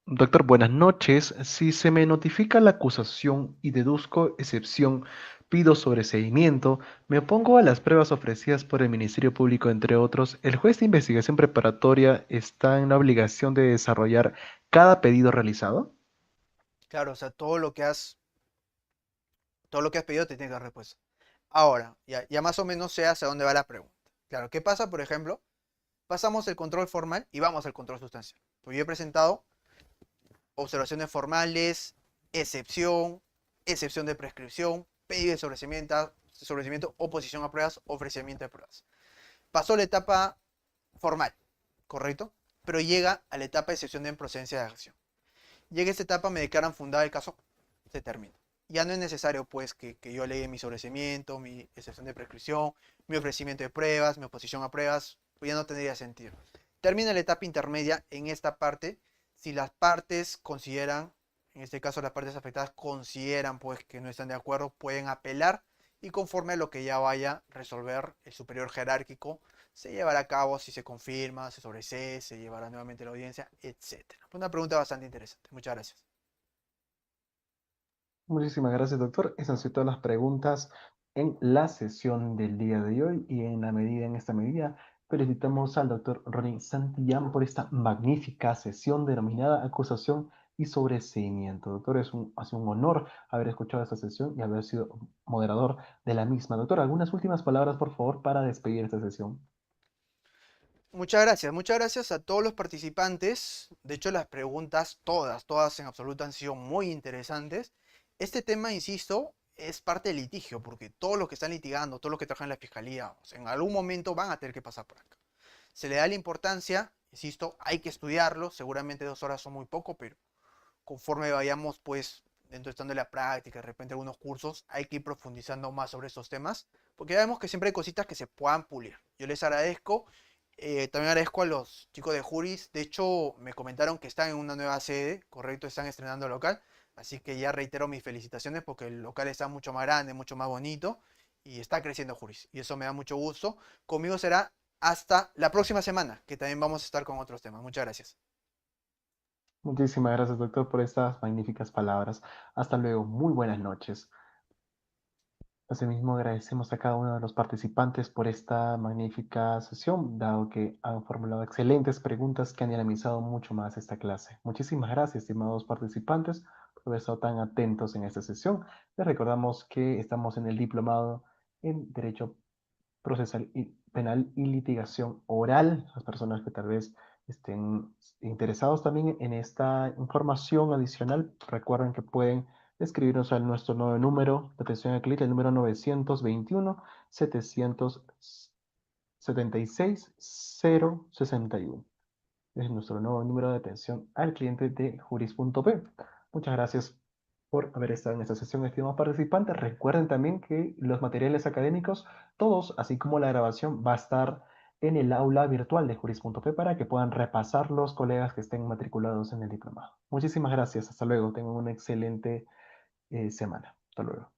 Doctor, buenas noches. Si se me notifica la acusación y deduzco excepción, pido sobreseimiento, me opongo a las pruebas ofrecidas por el Ministerio Público, entre otros, ¿el juez de investigación preparatoria está en la obligación de desarrollar cada pedido realizado? Claro, o sea, todo lo que has pedido te tiene que dar respuesta. Ahora, ya más o menos sé hacia dónde va la pregunta. Claro, ¿qué pasa, por ejemplo? Pasamos el control formal y vamos al control sustancial. Pues yo he presentado observaciones formales, excepción, excepción de prescripción, pedido de sobrecimiento, oposición a pruebas, ofrecimiento de pruebas. Pasó la etapa formal, ¿correcto? Pero llega a la etapa de excepción de improcedencia de acción. Llega a esta etapa, me declaran fundada el caso, se termina. Ya no es necesario, pues, que yo alegue mi sobrecimiento, mi excepción de prescripción, mi ofrecimiento de pruebas, mi oposición a pruebas, pues ya no tendría sentido. Termina la etapa intermedia en esta parte, si las partes consideran, en este caso las partes afectadas consideran, pues, que no están de acuerdo, pueden apelar y conforme a lo que ya vaya a resolver el superior jerárquico, se llevará a cabo si se confirma, se sobresee, se llevará nuevamente a la audiencia, etcétera. Una pregunta bastante interesante. Muchas gracias. Muchísimas gracias, doctor. Esas han sido todas las preguntas en la sesión del día de hoy y en esta medida, felicitamos al doctor Ronnie Santillán por esta magnífica sesión denominada acusación y sobreseimiento. Doctor, ha sido un honor haber escuchado esta sesión y haber sido moderador de la misma. Doctor, algunas últimas palabras, por favor, para despedir esta sesión. Muchas gracias a todos los participantes. De hecho, las preguntas, todas en absoluto han sido muy interesantes. Este tema, insisto, es parte del litigio, porque todos los que están litigando, todos los que trabajan en la fiscalía, o sea, en algún momento van a tener que pasar por acá. Se le da la importancia, insisto, hay que estudiarlo, seguramente 2 horas son muy poco, pero conforme vayamos, pues, dentro estando en la práctica, de repente algunos cursos, hay que ir profundizando más sobre estos temas, porque ya vemos que siempre hay cositas que se puedan pulir. Yo les agradezco, también agradezco a los chicos de Juris, de hecho me comentaron que están en una nueva sede, correcto, están estrenando local, así que ya reitero mis felicitaciones porque el local está mucho más grande, mucho más bonito y está creciendo Juris, y eso me da mucho gusto. Conmigo será hasta la próxima semana, que también vamos a estar con otros temas. Muchas gracias. Muchísimas gracias, doctor, por estas magníficas palabras. Hasta luego. Muy buenas noches. Asimismo, agradecemos a cada uno de los participantes por esta magnífica sesión, dado que han formulado excelentes preguntas que han dinamizado mucho más esta clase. Muchísimas gracias, estimados participantes, por haber estado tan atentos en esta sesión. Les recordamos que estamos en el diplomado en Derecho Procesal y Penal y Litigación Oral. Las personas que tal vez estén interesados también en esta información adicional, recuerden que pueden escribirnos a nuestro nuevo número de atención al cliente, el número 921-776-061. Es nuestro nuevo número de atención al cliente de Juris.p. Muchas gracias por haber estado en esta sesión, estimados participantes. Recuerden también que los materiales académicos, todos, así como la grabación, va a estar en el aula virtual de Juris.p para que puedan repasar los colegas que estén matriculados en el diplomado. Muchísimas gracias. Hasta luego. Tengan una excelente semana. Hasta luego.